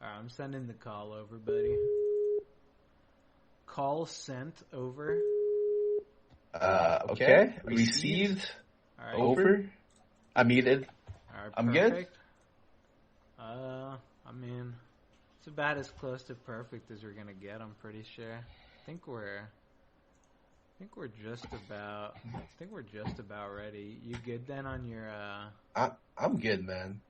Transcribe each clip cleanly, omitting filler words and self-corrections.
Alright, I'm sending the call over, buddy. Call sent over. Okay. Received. Alright. Over. I muted. Alright, I'm good. perfect. I mean, it's about as close to perfect as we're gonna get, I'm pretty sure. I think we're just about ready. You good then on your I'm good, man.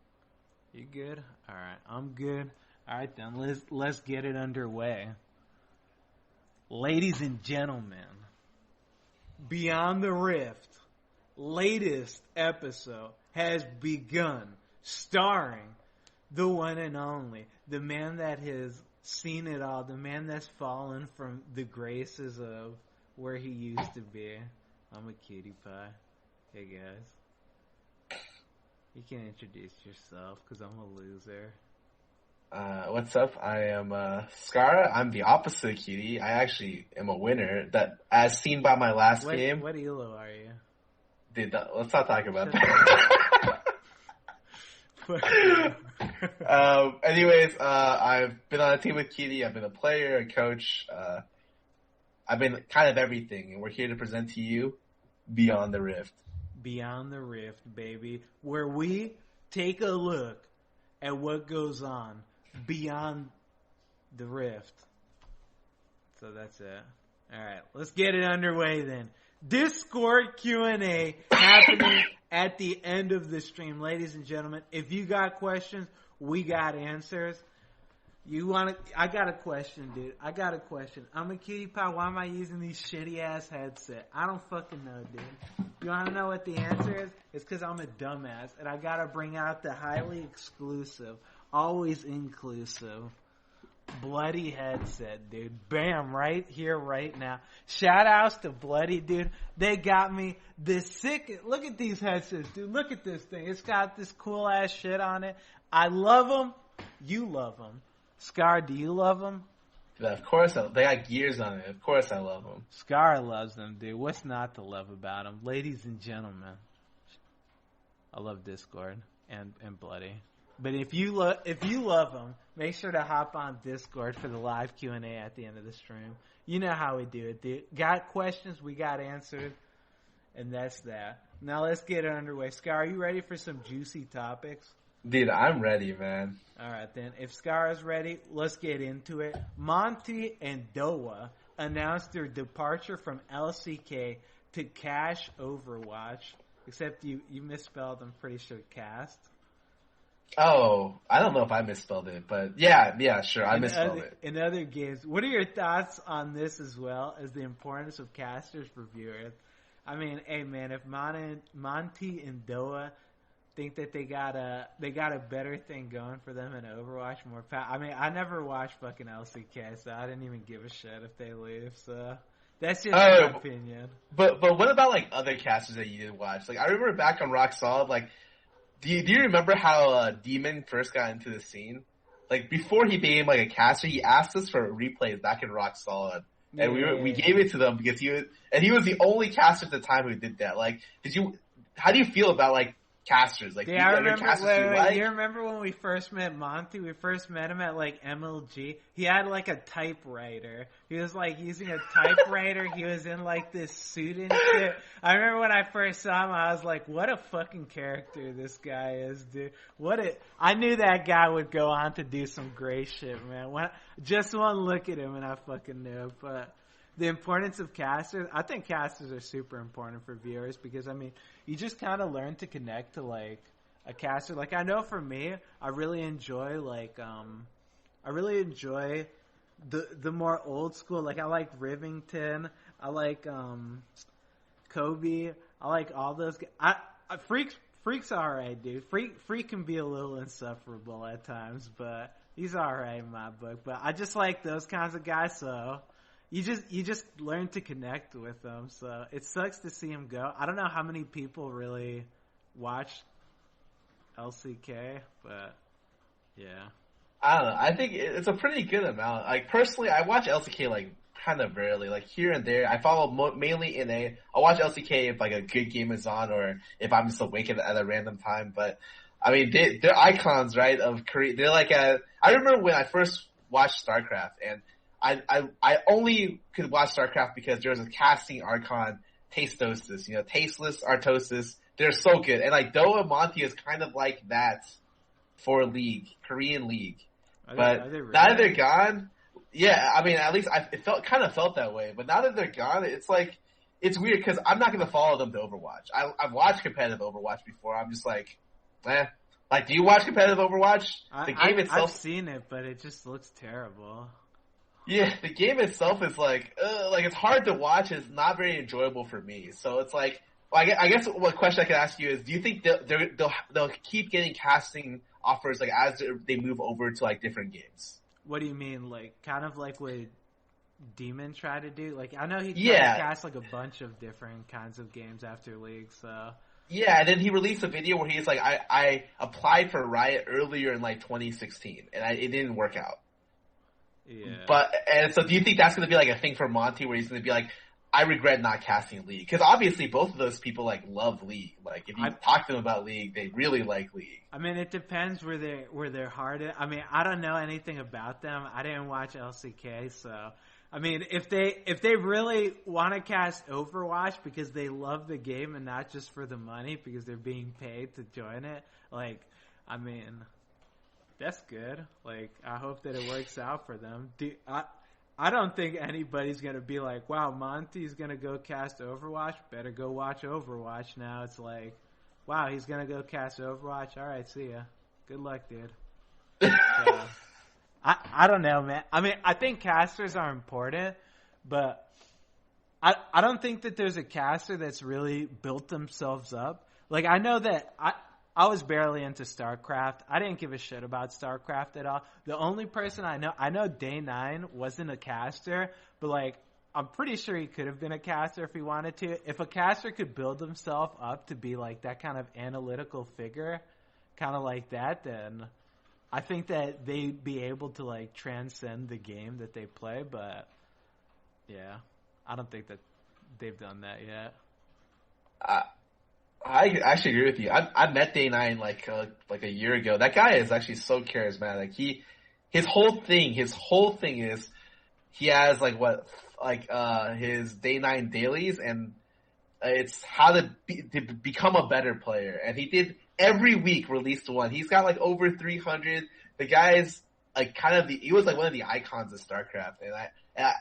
You good? Alright, I'm good. Alright then, let's get it underway. Ladies and gentlemen, Beyond the Rift latest episode has begun, starring the one and only, the man that has seen it all, the man that's fallen from the graces of where he used to be. I'm a cutie pie. Hey guys. You can introduce yourself because I'm a loser. What's up? I am Skara. I'm the opposite of cutie. I actually am a winner. That, as seen by my last game. What elo are you? Dude, let's not talk about that. Anyways, I've been on a team with Kitty. I've been a player, a coach. I've been kind of everything, and we're here to present to you Beyond the Rift. Beyond the Rift, baby, where we take a look at what goes on beyond the Rift. So that's it. All right, let's get it underway then. Discord Q&A happening at the end of the stream. Ladies and gentlemen, if you got questions, we got answers. I got a question, dude. I got a question. I'm a cutie pie. Why am I using these shitty ass headset? I don't fucking know, dude. You want to know what the answer is? It's because I'm a dumbass and I got to bring out the highly exclusive, always inclusive, Bloody headset, dude. Bam, right here, right now. Shout outs to Bloody, dude. They got me this sick. Look at these headsets, dude. Look at this thing. It's got this cool ass shit on it. I love them. You love them. Scar, do you love them? Yeah, of course. They got gears on it. Of course I love them. Scar loves them, dude. What's not to love about them? Ladies and gentlemen, I love Discord and Bloody. But if you love them, make sure to hop on Discord for the live Q&A at the end of the stream. You know how we do it, dude. Got questions, we got answered, and that's that. Now let's get it underway. Scar, are you ready for some juicy topics? Dude, I'm ready, man. All right, then. If Scar is ready, let's get into it. Monte and Doa announced their departure from LCK to Cash Overwatch. Except you misspelled, I'm pretty sure, cast. Oh, I don't know if I misspelled it, but yeah, sure, I misspelled it. In other games, what are your thoughts on this as well as the importance of casters for viewers? I mean, hey man, if Monte and Doa think that they got a better thing going for them in Overwatch, I mean, I never watched fucking LCK, so I didn't even give a shit if they leave. So that's just my opinion. But what about like other casters that you did watch? Like I remember back on Rock Solid, like. Do you remember how Demon first got into the scene? Like before he became like a caster, he asked us for replays back in Rock Solid, and we gave it to them because he was the only caster at the time who did that. Like, how do you feel about like casters? Like, yeah, I remember. You remember when we first met Monte? We first met him at like MLG. He had like a typewriter. He was like using a typewriter. He was in like this suit and shit. I remember when I first saw him, I was like, "What a fucking character this guy is, dude! I knew that guy would go on to do some great shit, man. Just one look at him, and I fucking knew. But the importance of casters, I think casters are super important for viewers because, I mean, you just kind of learn to connect to, like, a caster. Like, I know for me, I really enjoy, like, the more old school. Like, I like Rivington. I like, Kobe. I like all those guys. Freak's alright, dude. Freak can be a little insufferable at times, but he's alright in my book. But I just like those kinds of guys, so you just learn to connect with them. So it sucks to see him go. I don't know how many people really watch LCK, but yeah. I don't know. I think it's a pretty good amount. Like personally, I watch LCK like kind of rarely, like here and there. I follow mainly NA. I'll watch LCK if like a good game is on or if I'm just awake at a random time. But I mean, they're icons, right, of Korea. They're like I remember when I first watched StarCraft, and I only could watch StarCraft because there was a casting archon, Tastosis, Tasteless, Artosis. They're so good. And like Doa and Monte is kind of like that for League, Korean League. But really? now that they're gone, yeah, I mean, at least it kind of felt that way. But now that they're gone, it's like, it's weird because I'm not going to follow them to Overwatch. I've watched competitive Overwatch before. I'm just like, eh. Like, do you watch competitive Overwatch? The game itself. I've seen it, but it just looks terrible. Yeah, the game itself is like it's hard to watch. It's not very enjoyable for me. So it's like, well, I guess what question I could ask you is, do you think they'll keep getting casting offers like as they move over to like different games? What do you mean? Like, kind of like what Demon tried to do? Like, I know he cast like a bunch of different kinds of games after League, so. Yeah, and then he released a video where he's like, I applied for Riot earlier in like 2016, and it didn't work out. Yeah. And so do you think that's going to be like a thing for Monte where he's going to be like, I regret not casting League? Because obviously both of those people like love League. Like if you talk to them about League, they really like League. I mean, it depends where their heart is. I mean, I don't know anything about them. I didn't watch LCK, so I mean, if they really want to cast Overwatch because they love the game and not just for the money because they're being paid to join it, like, I mean, that's good. Like, I hope that it works out for them. I don't think anybody's going to be like, wow, Monty's going to go cast Overwatch. Better go watch Overwatch now. It's like, wow, he's going to go cast Overwatch. All right, see ya. Good luck, dude. So, I don't know, man. I mean, I think casters are important, but I don't think that there's a caster that's really built themselves up. Like, I know that I was barely into StarCraft. I didn't give a shit about StarCraft at all. The only person I know Day9 wasn't a caster, but like, I'm pretty sure he could have been a caster if he wanted to. If a caster could build himself up to be like that kind of analytical figure, kind of like that, then I think that they'd be able to like transcend the game that they play. But yeah, I don't think that they've done that yet. I actually agree with you. I met Day9 like a year ago. That guy is actually so charismatic. His whole thing is he has his Day9 dailies, and it's how to become a better player. And he did every week released one. He's got like over 300. The guy is like he was like one of the icons of StarCraft, and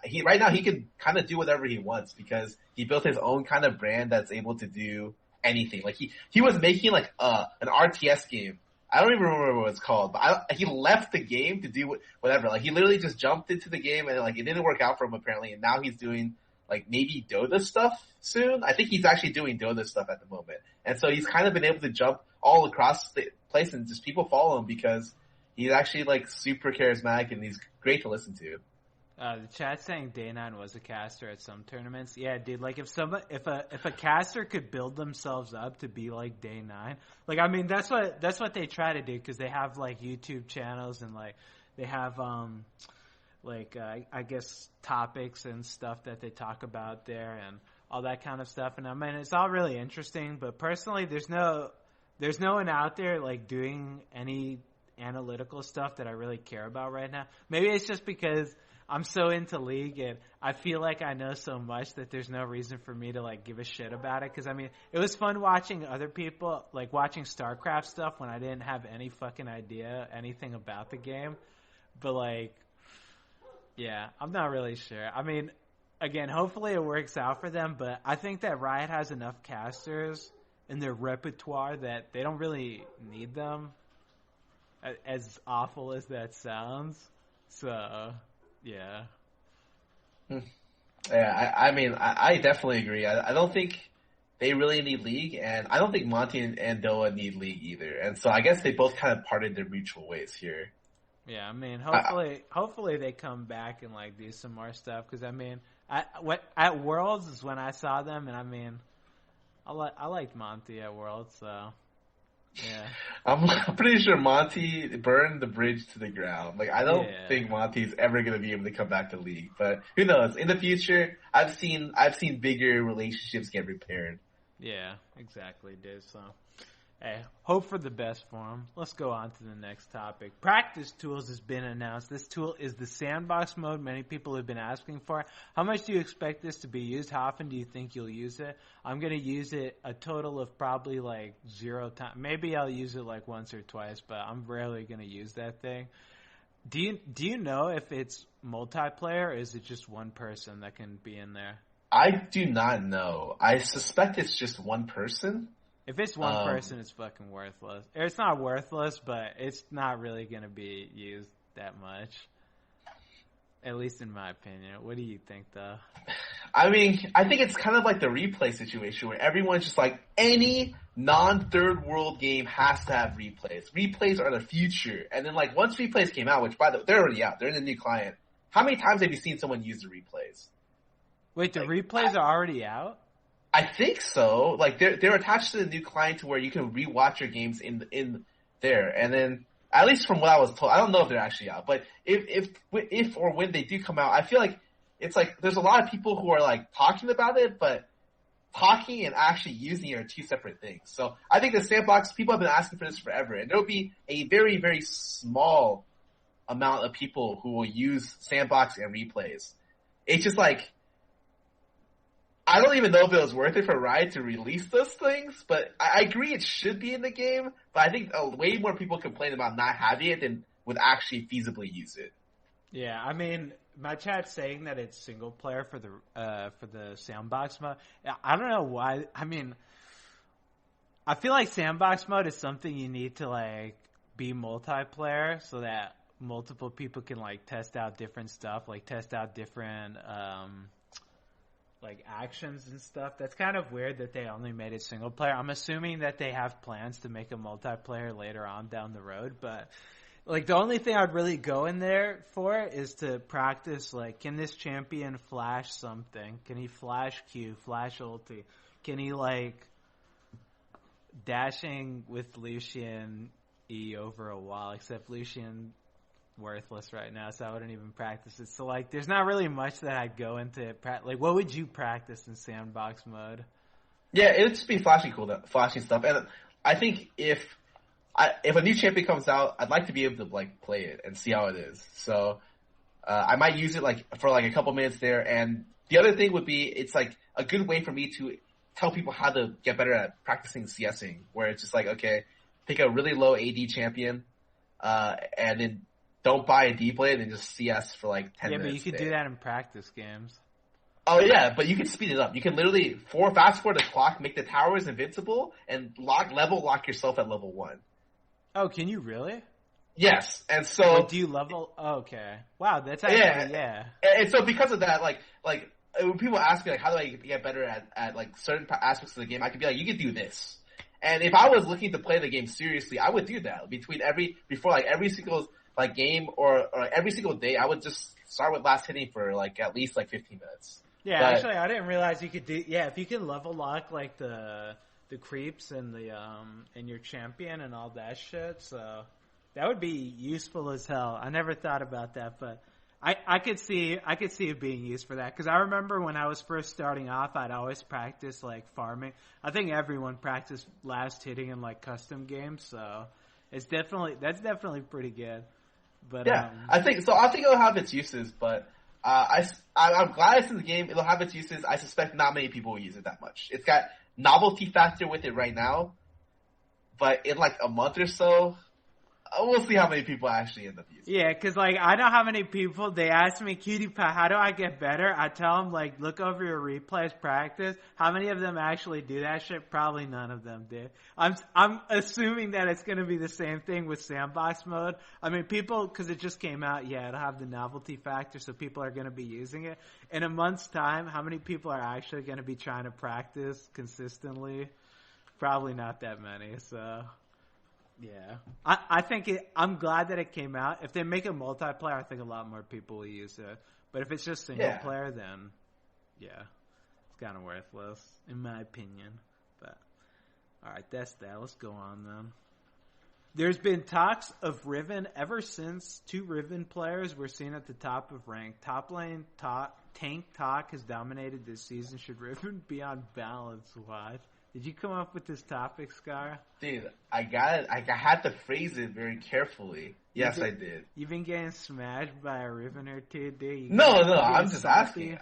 he right now he can kind of do whatever he wants because he built his own kind of brand that's able to do anything. Like he was making like an RTS game. I don't even remember what it's called, but he left the game to do whatever. Like he literally just jumped into the game and like it didn't work out for him apparently, and now he's doing like maybe Dota stuff soon. I think he's actually doing Dota stuff at the moment, and so he's kind of been able to jump all across the place, and just people follow him because he's actually like super charismatic and he's great to listen to. The chat's saying Day9 was a caster at some tournaments. Yeah, dude. Like if a caster could build themselves up to be like Day9, like I mean that's what they try to do because they have like YouTube channels and like they have I guess topics and stuff that they talk about there and all that kind of stuff. And I mean it's all really interesting. But personally, there's no one out there like doing any analytical stuff that I really care about right now. Maybe it's just because I'm so into League and I feel like I know so much that there's no reason for me to like give a shit about it. Cause I mean, it was fun watching other people, like watching StarCraft stuff when I didn't have any fucking idea anything about the game. But like, yeah, I'm not really sure. I mean, again, hopefully it works out for them, but I think that Riot has enough casters in their repertoire that they don't really need them, as awful as that sounds. So, yeah. Yeah, I mean, I definitely agree. I don't think they really need League, and I don't think Monte and Doa need League either. And so I guess they both kind of parted their mutual ways here. Yeah, I mean, hopefully they come back and like do some more stuff. Because I mean, at Worlds is when I saw them, and I mean, I liked Monte at Worlds, so. Yeah, I'm pretty sure Monte burned the bridge to the ground. Like I don't think Monte's ever gonna be able to come back to League, but who knows? In the future, I've seen bigger relationships get repaired. Yeah, exactly, dude. So, Hey, hope for the best for him. Let's go on to the next topic. Practice tools has been announced. This tool is the sandbox mode many people have been asking for. How much do you expect this to be used? How often do you think you'll use it? I'm going to use it a total of probably like 0 times. Maybe I'll use it like once or twice, but I'm rarely going to use that thing. Do you know if it's multiplayer or is it just one person that can be in there? I do not know. I suspect it's just one person. If it's one person, it's fucking worthless. Or it's not worthless, but it's not really going to be used that much. At least in my opinion. What do you think, though? I mean, I think it's kind of like the replay situation where everyone's just like, any non-third world game has to have replays. Replays are the future. And then like once replays came out, which by the way, they're already out. They're in the new client. How many times have you seen someone use the replays? Wait, the replays are already out? I think so. Like they're attached to the new client to where you can rewatch your games in there, and then at least from what I was told, I don't know if they're actually out, but if or when they do come out, I feel like it's like there's a lot of people who are like talking about it, but talking and actually using it are two separate things. So I think the sandbox people have been asking for this forever, and there will be a very very small amount of people who will use sandbox and replays. It's just like, I don't even know if it was worth it for Riot to release those things, but I agree it should be in the game, but I think way more people complain about not having it than would actually feasibly use it. Yeah, I mean, my chat's saying that it's single player for the sandbox mode. I don't know why. I mean, I feel like sandbox mode is something you need to like be multiplayer so that multiple people can like test out different stuff, like test out different like actions and stuff. That's kind of weird that they only made it single player. I'm assuming that they have plans to make a multiplayer later on down the road, but like the only thing I'd really go in there for is to practice like, can this champion flash something? Can he flash Q, flash ulti? Can he like dashing with Lucian E over a wall, except Lucian worthless right now, so I wouldn't even practice it. So like there's not really much that I'd go into like what would you practice in sandbox mode? Yeah, it would just be flashing stuff, and I think if a new champion comes out, I'd like to be able to like play it and see how it is. So I might use it like for like a couple minutes there, and the other thing would be it's like a good way for me to tell people how to get better at practicing CSing, where it's just like, okay, pick a really low AD champion and then don't buy a D-Blade and just CS for like 10 minutes. Yeah, but you could do that in practice games. Oh yeah, but you can speed it up. You can literally fast forward the clock, make the towers invincible, and lock yourself at level 1. Oh, can you really? Yes, and so... Wait, do you level... Oh, okay. Wow, that's actually... Yeah. And so because of that, like when people ask me, like, how do I get better at like, certain aspects of the game, I could be like, you could do this. And if I was looking to play the game seriously, I would do that. Before every single... like game or every single day, I would just start with last hitting for like at least like 15 minutes. Yeah, actually, I didn't realize you could do. Yeah, if you can level lock like the creeps and the and your champion and all that shit, so that would be useful as hell. I never thought about that, but I could see it being used for that, because I remember when I was first starting off, I'd always practice like farming. I think everyone practiced last hitting in like custom games, so that's definitely pretty good. But yeah, I think it'll have its uses, but I'm glad it's in the game. It'll have its uses. I suspect not many people will use it that much. It's got novelty factor with it right now, but in like a month or so, we'll see how many people actually end up using it. Yeah, because like I know how many people, they ask me, Cutie Pie, how do I get better? I tell them like, look over your replays, practice. How many of them actually do that shit? Probably none of them did. I'm assuming that it's going to be the same thing with sandbox mode. I mean, people, because it just came out, yeah, it'll have the novelty factor, so people are going to be using it. In a month's time, how many people are actually going to be trying to practice consistently? Probably not that many, so... Yeah, I think I'm glad that it came out. If they make a multiplayer, I think a lot more people will use it. But if it's just single player, then yeah, it's kind of worthless in my opinion. But all right, that's that. Let's go on then. There's been talks of Riven ever since 2 Riven players were seen at the top of rank. Top lane tank talk has dominated this season. Should Riven be on balance? What? Did you come up with this topic, Scar? Dude, I got it. I had to phrase it very carefully. Yes, I did. You've been getting smashed by a Riven or two, dude. No, I'm just asking.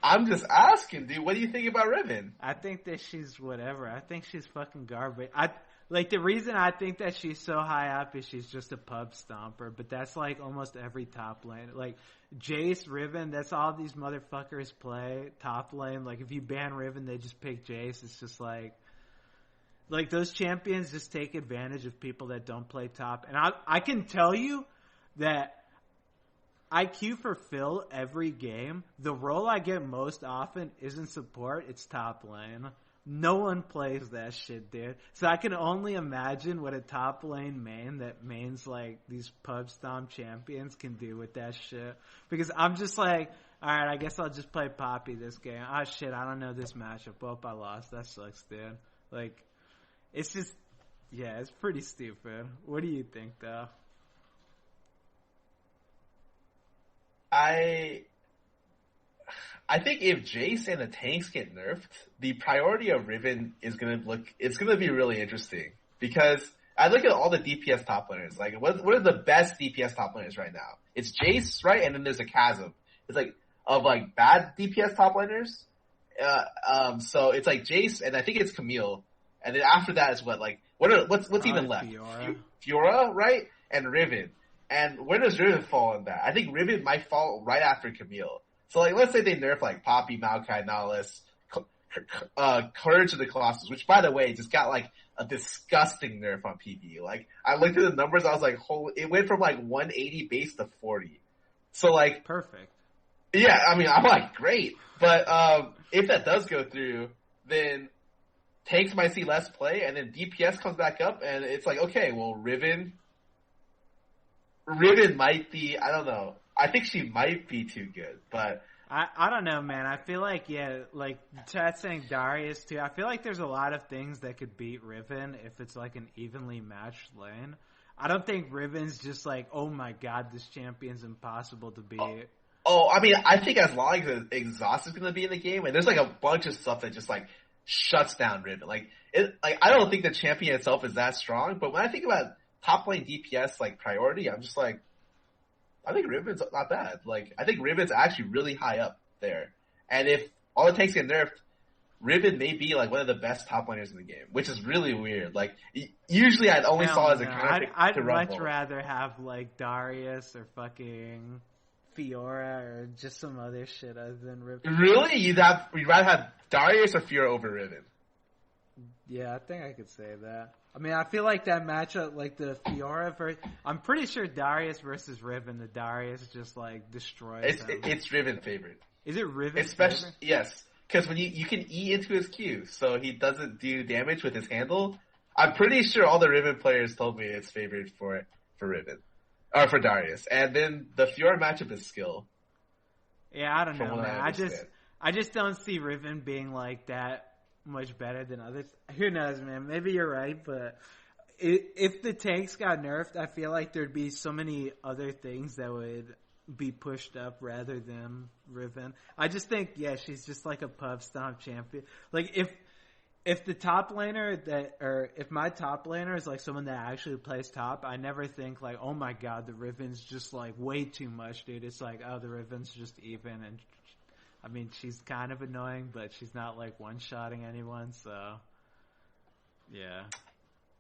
I'm just asking, dude. What do you think about Riven? I think that she's whatever. I think she's fucking garbage. The reason I think that she's so high up is she's just a pub stomper, but that's like almost every top lane. Like Jace, Riven, that's all these motherfuckers play top lane. Like if you ban Riven, they just pick Jace. It's just like those champions just take advantage of people that don't play top. And I can tell you that I queue for Phil every game. The role I get most often isn't support, it's top lane. No one plays that shit, dude. So I can only imagine what a top lane main that mains like these pub stomp champions can do with that shit. Because I'm just like, alright, I guess I'll just play Poppy this game. Ah shit, I don't know this matchup. Oh, I lost. That sucks, dude. Like, it's just, yeah, it's pretty stupid. What do you think, though? I think if Jace and the tanks get nerfed, the priority of Riven is it's gonna be really interesting. Because I look at all the DPS top laners, like what are the best DPS top laners right now? It's Jace, right? And then there's a chasm. It's like, of like bad DPS top laners. So it's like Jace, and I think it's Camille. And then after that is what's even left? Fiora, right? And Riven. And where does Riven fall in that? I think Riven might fall right after Camille. So, like, let's say they nerf, like, Poppy, Maokai, Nihilus, Courage of the Colossus, which, by the way, just got, like, a disgusting nerf on PvE. Like, I looked at the numbers, I was like, holy, it went from, like, 180 base to 40. So, like... Perfect. Yeah, I mean, I'm like, great. But, if that does go through, then tanks might see less play, and then DPS comes back up, and it's like, okay, well, Riven might be, I don't know. I think she might be too good, but... I don't know, man. I feel like, yeah, like, chat saying Darius, too. I feel like there's a lot of things that could beat Riven if it's, like, an evenly matched lane. I don't think Riven's just like, oh my god, this champion's impossible to beat. Oh, I mean, I think as long as Exhaust is going to be in the game, and there's, like, a bunch of stuff that just, like, shuts down Riven. Like, I don't think the champion itself is that strong, but when I think about top lane DPS, like, priority, I'm just like, I think Riven's not bad. Like, I think Riven's actually really high up there. And if all the tanks get nerfed, Riven may be, like, one of the best top laners in the game, which is really weird. Like, usually I'd only saw it as a counter I'd to much rather have, like, Darius or fucking Fiora or just some other shit other than Riven. Really? You'd rather have Darius or Fiora over Riven? Yeah, I think I could say that. I mean, I feel like that matchup, like the Fiora versus... I'm pretty sure Darius versus Riven, the Darius just, like, destroys him. It's Riven favorite. Is it Riven favorite? Yes. Because when you can E into his Q, so he doesn't do damage with his handle. I'm pretty sure all the Riven players told me it's favored for Riven. Or for Darius. And then the Fiora matchup is skill. Yeah, I don't know, man. I just don't see Riven being, like, that much better than others. Who knows, man? Maybe you're right, but if the tanks got nerfed, I feel like there'd be so many other things that would be pushed up rather than Riven. I just think, yeah, she's just like a pub stomp champion. Like if the top laner if my top laner is like someone that actually plays top, I never think like, oh my god, the Riven's just like way too much, dude. It's like, oh, the Riven's just even, and I mean, she's kind of annoying, but she's not, like, one-shotting anyone, so... Yeah.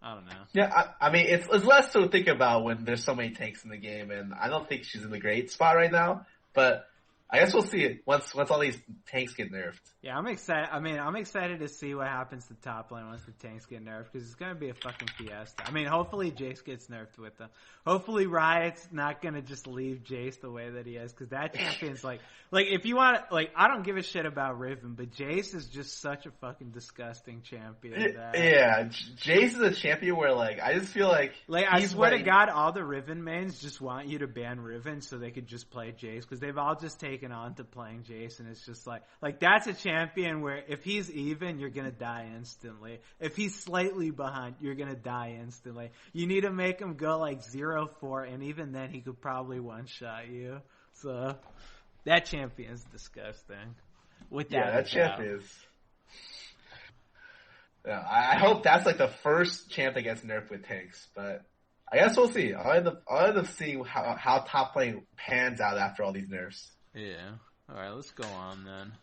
I don't know. Yeah, I mean, it's less to think about when there's so many tanks in the game, and I don't think she's in a great spot right now, but I guess we'll see it once all these tanks get nerfed. Yeah, I'm excited. I mean, I'm excited to see what happens to top lane once the tanks get nerfed, because it's going to be a fucking fiesta. I mean, hopefully Jace gets nerfed with them. Hopefully Riot's not going to just leave Jace the way that he is, because that champion's like, if you want, like, I don't give a shit about Riven, but Jace is just such a fucking disgusting champion. Yeah, Jace is a champion where, like, I just feel like... Like, I swear to God, all the Riven mains just want you to ban Riven so they could just play Jace, because they've all just taken on to playing Jace, and it's just like that's a champion where if he's even, you're gonna die instantly. If he's slightly behind, you're gonna die instantly. You need to make him go like 0-4, and even then he could probably one-shot you. So that champion's disgusting. That champion is... Yeah, I hope that's like the first champ that gets nerfed with tanks, but I guess we'll see. I'll end up seeing how top lane pans out after all these nerfs. Yeah. All right, let's go on then.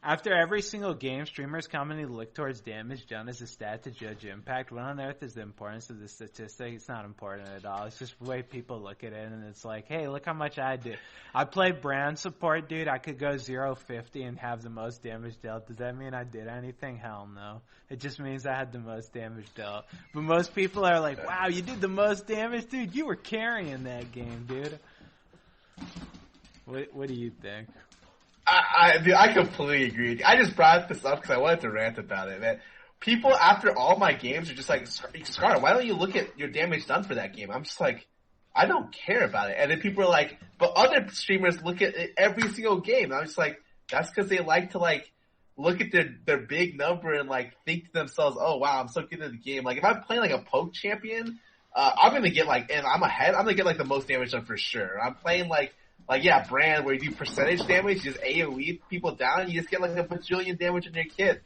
After every single game, streamers commonly look towards damage done as a stat to judge impact. What on earth is the importance of the statistic? It's not important at all. It's just the way people look at it, and it's like, hey, look how much I did. I played brand support, dude. I could go 0-50 and have the most damage dealt. Does that mean I did anything? Hell no. It just means I had the most damage dealt. But most people are like, wow, you did the most damage? Dude, you were carrying that game, dude. What do you think? I completely agree. I just brought this up because I wanted to rant about it, man. People, after all my games, are just like, Scar, why don't you look at your damage done for that game? I'm just like, I don't care about it. And then people are like, but other streamers look at it every single game. And I'm just like, that's because they like to like, look at their big number and like, think to themselves, oh wow, I'm so good at the game. Like, if I'm playing like a poke champion, I'm gonna get like, and I'm ahead, I'm gonna get like the most damage done for sure. I'm playing like, brand where you do percentage damage, you just AoE people down, you just get like a bajillion damage in your kit.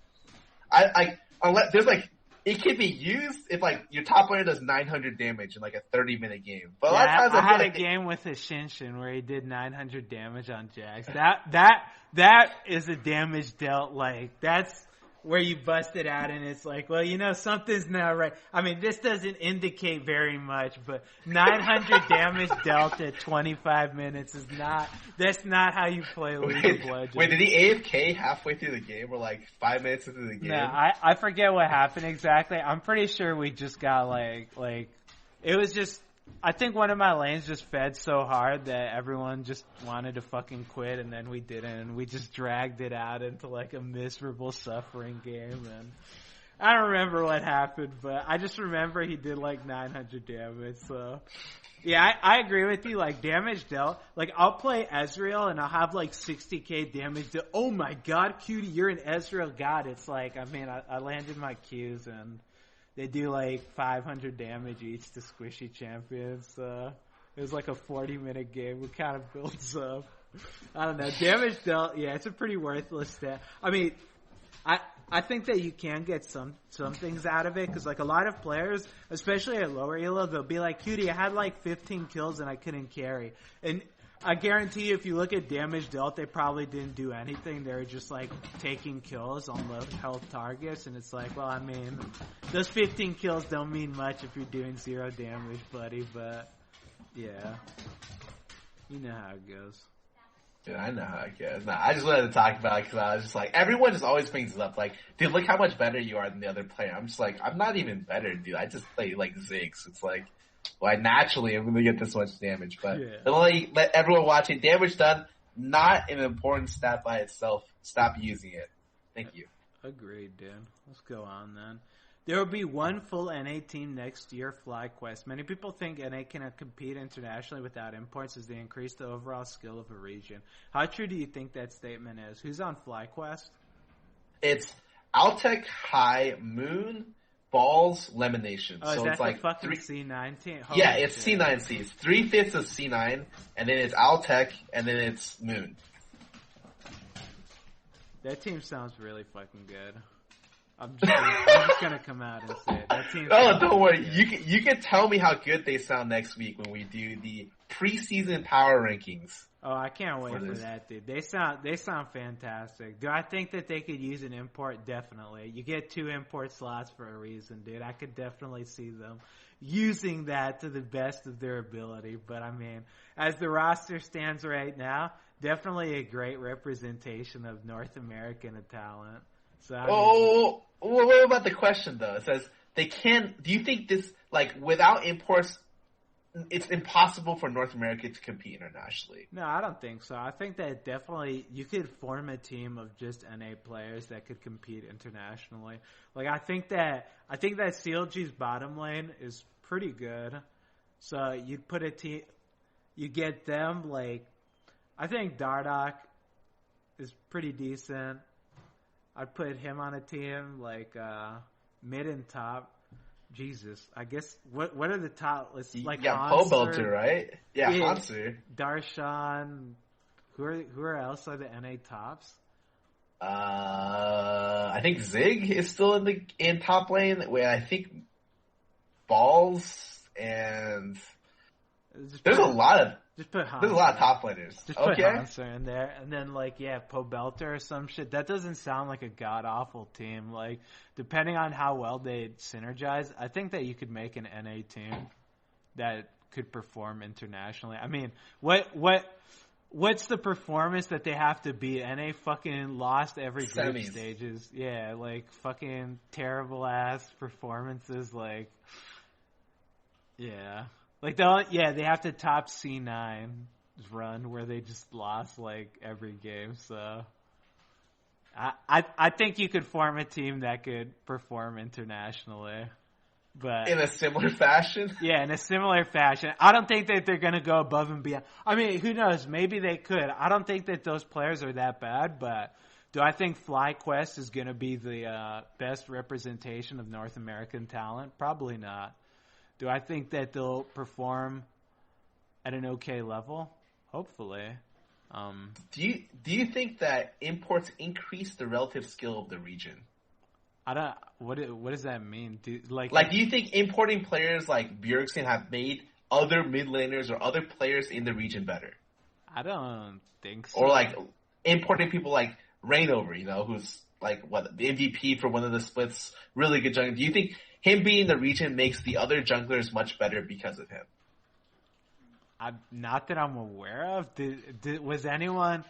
Unless there's like, it can be used if like your top laner does 900 damage in like a 30-minute game. But a lot of times I had a game with a Shinshin where he did 900 damage on Jax. That is a damage dealt, like, that's where you bust it out and it's like, well, something's not right. I mean, this doesn't indicate very much, but 900 damage dealt at 25 minutes that's not how you play League of Legends. Wait, did he AFK halfway through the game or like 5 minutes into the game? No, I forget what happened exactly. I'm pretty sure we just got like, it was just, I think one of my lanes just fed so hard that everyone just wanted to fucking quit, and then we didn't, and we just dragged it out into like a miserable suffering game. And I don't remember what happened, but I just remember he did like 900 damage. So yeah, I agree with you. Like, damage dealt, like, I'll play Ezreal and I'll have like 60k damage dealt. Oh my god, Cutie, you're an Ezreal god. It's like, I mean, I landed my Qs and they do like 500 damage each to squishy champions. It was like a 40-minute game. It kind of builds up. I don't know. Damage dealt, yeah, it's a pretty worthless stat. I mean, I think that you can get some things out of it, because like a lot of players, especially at lower elo, they'll be like, Cutie, I had like 15 kills and I couldn't carry. And I guarantee you, if you look at damage dealt, they probably didn't do anything. They were just like taking kills on low health targets, and it's like, well, I mean, those 15 kills don't mean much if you're doing 0 damage, buddy. But yeah, you know how it goes. Dude, I know how it goes. Nah, I just wanted to talk about it because I was just like, everyone just always brings it up. Like, dude, look how much better you are than the other player. I'm just like, I'm not even better, dude. I just play like Ziggs. It's like, well, naturally, I'm going to get this much damage. But let everyone watch it. Damage done, not an important stat by itself. Stop using it. Thank you. Agreed, dude. Let's go on then. There will be one full NA team next year, FlyQuest. Many people think NA cannot compete internationally without imports as they increase the overall skill of a region. How true do you think that statement is? Who's on FlyQuest? It's Altec, High, Moon, Balls, Lemonation. Oh, so is that it's like the fucking C9 team? Holy yeah, it's shit. C9C. It's 3/5 of C9, and then it's Altec, and then it's Moon. That team sounds really fucking good. I'm just gonna come out and say it. That team. Oh, don't worry. Good. You can tell me how good they sound next week when we do the preseason power rankings. Oh, I can't wait for that, dude. They sound fantastic. Do I think that they could use an import? Definitely. You get 2 import slots for a reason, dude. I could definitely see them using that to the best of their ability. But I mean, as the roster stands right now, definitely a great representation of North American talent. So what about the question though? It says they can. Do you think this, like, without imports, it's impossible for North America to compete internationally? No, I don't think so. I think that definitely you could form a team of just NA players that could compete internationally. Like, I think that CLG's bottom lane is pretty good. So you'd put a team, you get them, like, I think Dardoch is pretty decent. I'd put him on a team, like, mid and top. Jesus, I guess, what are the top? Like, Pole Belter, right? Yeah, Hanser. Darshan. Who else are the NA tops? I think Zig is still in top lane. Where I think Balls and there's a lot of top laners. Just put Hanser in there, and then Pobelter or some shit. That doesn't sound like a god awful team. Like depending on how well they synergize, I think that you could make an NA team that could perform internationally. I mean, what's the performance that they have to beat? NA fucking lost every group Semis. stages. Yeah, like fucking terrible ass performances. Like, yeah. Like they have to top C9 run where they just lost like every game. So I think you could form a team that could perform internationally, but in a similar fashion. Yeah, in a similar fashion. I don't think that they're gonna go above and beyond. I mean, who knows? Maybe they could. I don't think that those players are that bad, but do I think FlyQuest is gonna be the best representation of North American talent? Probably not. Do I think that they'll perform at an okay level? Hopefully. Do you think that imports increase the relative skill of the region? I don't. What does that mean? Do you think importing players like Bjergsen have made other mid laners or other players in the region better? I don't think so. Or like importing people like Reinover, who's like the MVP for one of the splits, really good jungler. Do you think him being in the region makes the other junglers much better because of him? Not that I'm aware of. Did anyone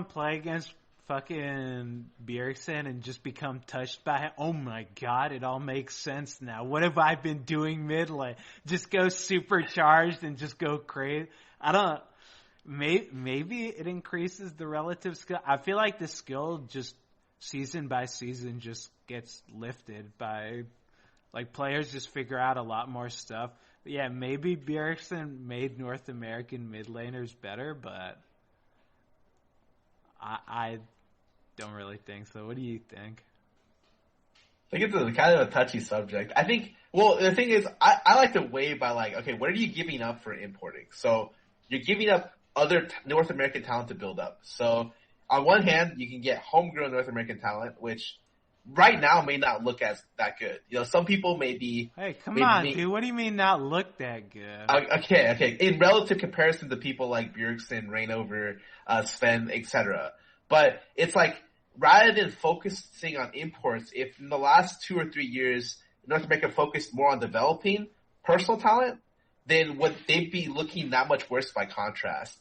play against fucking Bjergsen and just become touched by it? Oh my god, it all makes sense now. What have I been doing mid lane? Just go supercharged and just go crazy? I don't. Maybe it increases the relative skill. I feel like the skill just season by season just gets lifted by like players just figure out a lot more stuff. But yeah, maybe Bjergsen made North American mid laners better, but I don't really think so. What do you think? I think it's kind of a touchy subject. I think, the thing is, I like to weigh by okay, what are you giving up for importing? So you're giving up other North American talent to build up. So on one hand, you can get homegrown North American talent, which right now may not look as that good. Some people may be... Hey, come on, dude. What do you mean not look that good? Okay. In relative comparison to people like Bjergsen, Reinover, Sven, etc. But it's like, rather than focusing on imports, if in the last 2 or 3 years, North America focused more on developing personal talent, then would they be looking that much worse by contrast?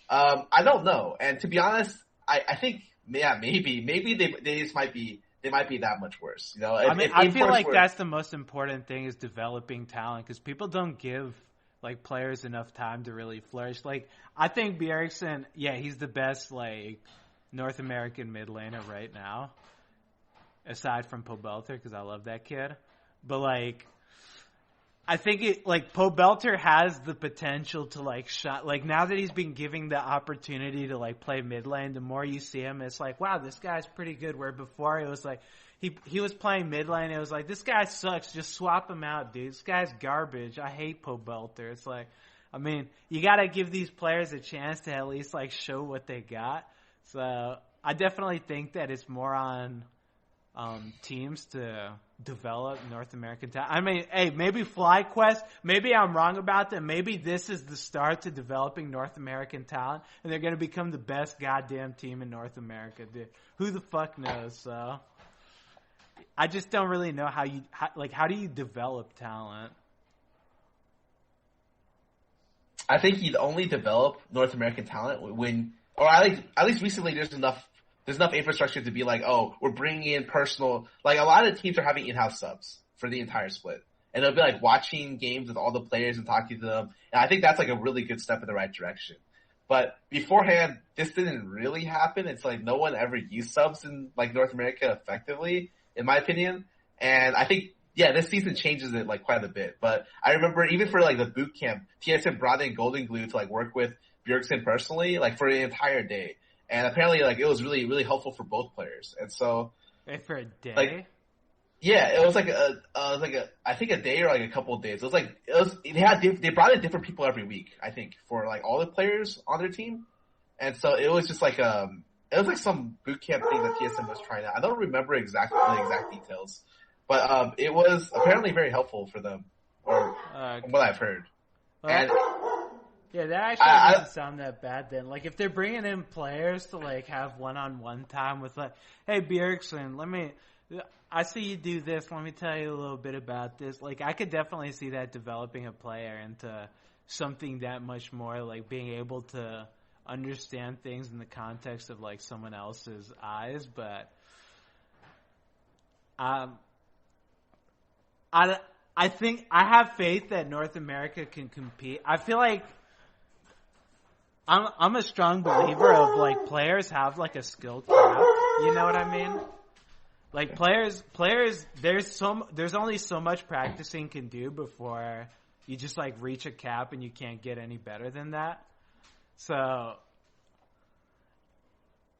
I don't know. And to be honest, I think, maybe they just might be... They might be that much worse. I feel like that's the most important thing is developing talent because people don't give like players enough time to really flourish. Like I think Bjergsen, he's the best like North American mid laner right now, aside from Pobelter because I love that kid. But like, I think Pobelter has the potential to like shot. Like now that he's been giving the opportunity to like play mid lane, the more you see him, it's like, wow, this guy's pretty good. Where before it was like he was playing mid lane, it was like this guy sucks. Just swap him out, dude. This guy's garbage. I hate Pobelter. It's like, I mean, you got to give these players a chance to at least like show what they got. So I definitely think that it's more on teams to develop North American talent. I mean, hey, maybe FlyQuest, maybe I'm wrong about that. Maybe this is the start to developing North American talent, and they're going to become the best goddamn team in North America, dude. Who the fuck knows? So, I just don't really know how do you develop talent? I think you'd only develop North American talent at least recently there's enough infrastructure to be like, oh, we're bringing in personal, like a lot of teams are having in-house subs for the entire split. And it'll be like watching games with all the players and talking to them. And I think that's like a really good step in the right direction. But beforehand, this didn't really happen. It's like no one ever used subs in like North America effectively, in my opinion. And I think, this season changes it like quite a bit. But I remember even for like the boot camp, TSM brought in Golden Glue to like work with Bjergsen personally, like for the entire day. And apparently, like, it was really, really helpful for both players. And so... Wait, for a day? Like, it was like I think a day or like a couple of days. They brought in different people every week, I think, for like all the players on their team. And so it was just like, it was like some boot camp thing that TSM was trying out. I don't remember the exact details, but it was apparently very helpful for them, or from what I've heard. And yeah, that actually doesn't sound that bad then. Like, if they're bringing in players to, like, have one-on-one time with, like, hey, Bjergsen, I see you do this. Let me tell you a little bit about this. Like, I could definitely see that developing a player into something that much more, like, being able to understand things in the context of, like, someone else's eyes. But I think I have faith that North America can compete. I feel like I'm a strong believer of, like, players have, like, a skill cap. You know what I mean? Like, players, there's only so much practicing can do before you just, like, reach a cap and you can't get any better than that. So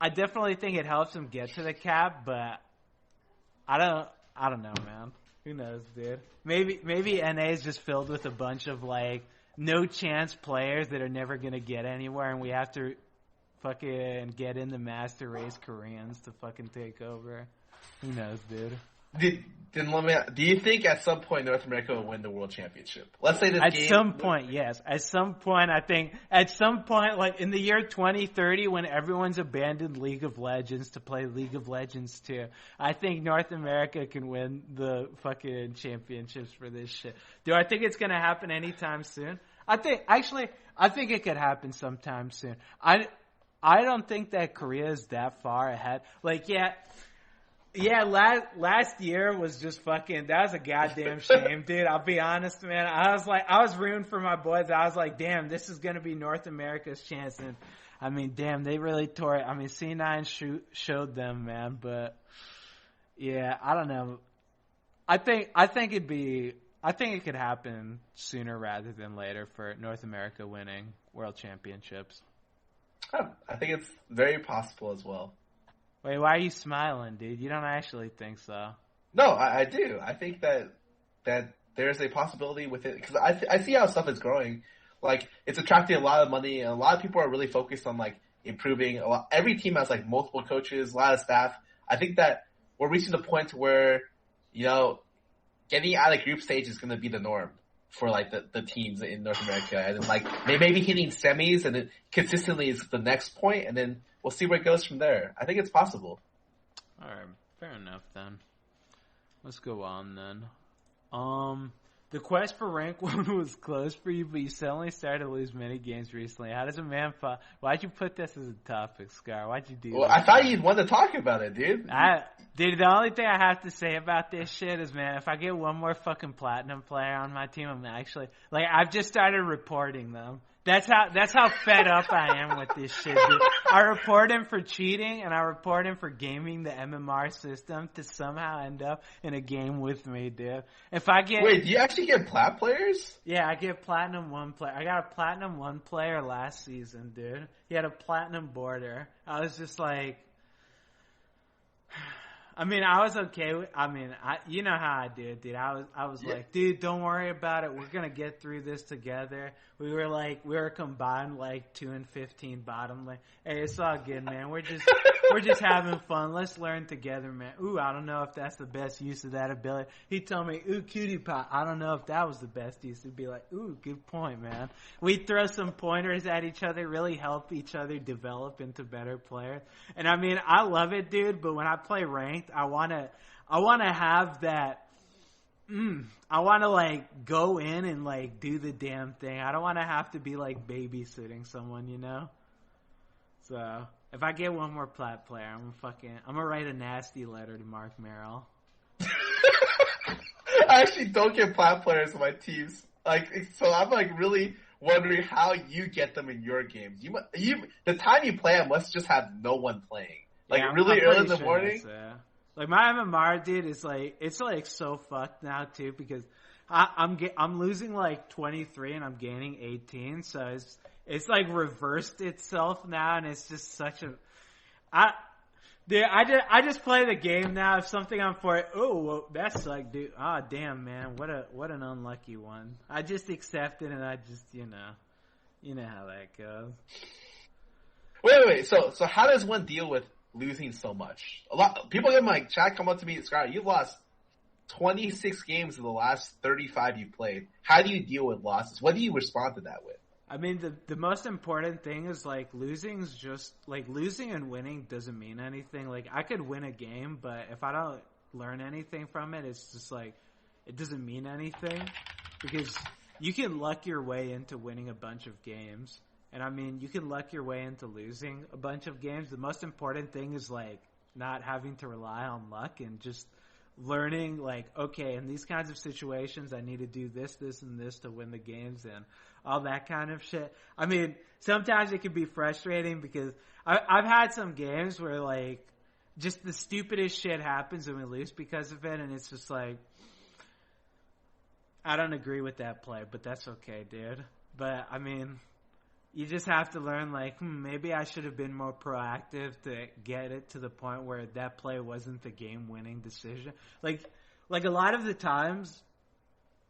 I definitely think it helps them get to the cap, but I don't know, man. Who knows, dude? Maybe NA is just filled with a bunch of, like, no chance players that are never gonna get anywhere, and we have to fucking get in the master race Koreans to fucking take over. Who knows, dude? Do you think at some point North America will win the World Championship? Let's say this at game... At some point, yes. At some point, I think... At some point, like in the year 2030, when everyone's abandoned League of Legends to play League of Legends 2, I think North America can win the fucking championships for this shit. Do I think it's going to happen anytime soon? I think it could happen sometime soon. I don't think that Korea is that far ahead. Like, yeah, last year was just fucking, that was a goddamn shame, dude. I'll be honest, man. I was rooting for my boys. I was like, damn, this is going to be North America's chance. And, I mean, damn, they really tore it. I mean, C9 showed them, man. But, yeah, I don't know. I think it could happen sooner rather than later for North America winning World Championships. I think it's very possible as well. Wait, why are you smiling, dude? You don't actually think so? No, I do. I think that there's a possibility with it because I see how stuff is growing. Like, it's attracting a lot of money, and a lot of people are really focused on, like, improving. Every team has, like, multiple coaches, a lot of staff. I think that we're reaching the point where, you know, getting out of group stage is going to be the norm for, like, the teams in North America. And then, like, maybe hitting semis and then consistently is the next point, and then we'll see where it goes from there. I think it's possible. All right, fair enough then. Let's go on then. The quest for rank 1 was close for you, but you suddenly started to lose many games recently. How does a man fight? Why'd you put this as a topic, Scar? Why'd you do that? Well, I thought you'd want to talk about it, dude. Dude, the only thing I have to say about this shit is, man, if I get one more fucking platinum player on my team, I'm actually, like, I've just started reporting them. That's how fed up I am with this shit, dude. I report him for cheating, and I report him for gaming the MMR system to somehow end up in a game with me, dude. Wait, do you actually get plat players? Yeah, I get platinum 1 player. I got a platinum 1 player last season, dude. He had a platinum border. I was just like, I mean, I was okay with, you know how I did, dude. I was like, dude, don't worry about it. We're going to get through this together. We were combined like 2-15 bottom lane. Hey, it's all good, man. We're just having fun. Let's learn together, man. Ooh, I don't know if that's the best use of that ability. He told me, ooh, cutie pie. I don't know if that was the best use. To be like, ooh, good point, man. We throw some pointers at each other, really help each other develop into better players. And I mean, I love it, dude, but when I play ranked, I want to have that, I want to, like, go in and, like, do the damn thing. I don't want to have to be, like, babysitting someone, you know? So, if I get one more plat player, I'm gonna write a nasty letter to Mark Merrill. I actually don't get plat players on my teams. Like, so I'm, like, really wondering how you get them in your games. The time you play, I must just have no one playing. Like, yeah, really early in the morning? Like, my MMR, dude, is like, it's like so fucked now too, because I'm losing like 23 and I'm gaining 18, so it's like reversed itself now, and it's just such a, I just play the game now. If something I'm for it, oh, well, that sucked, dude. Ah, oh, damn, man, what an unlucky one. I just accept it, and I just, you know how that goes. Wait. So how does one deal with losing so much? A lot people in my chat come up to me, Scott, you lost 26 games in the last 35 you played. How do you deal with losses? What do you respond to that with? I mean, the most important thing is, like, losing and winning doesn't mean anything. Like, I could win a game, but if I don't learn anything from it, it's just like, it doesn't mean anything. Because you can luck your way into winning a bunch of games. And I mean, you can luck your way into losing a bunch of games. The most important thing is, like, not having to rely on luck and just learning, like, okay, in these kinds of situations, I need to do this, this, and this to win the games and all that kind of shit. I mean, sometimes it can be frustrating because I've had some games where, like, just the stupidest shit happens and we lose because of it, and it's just like, I don't agree with that play, but that's okay, dude. But, I mean, you just have to learn, like, maybe I should have been more proactive to get it to the point where that play wasn't the game-winning decision. Like a lot of the times,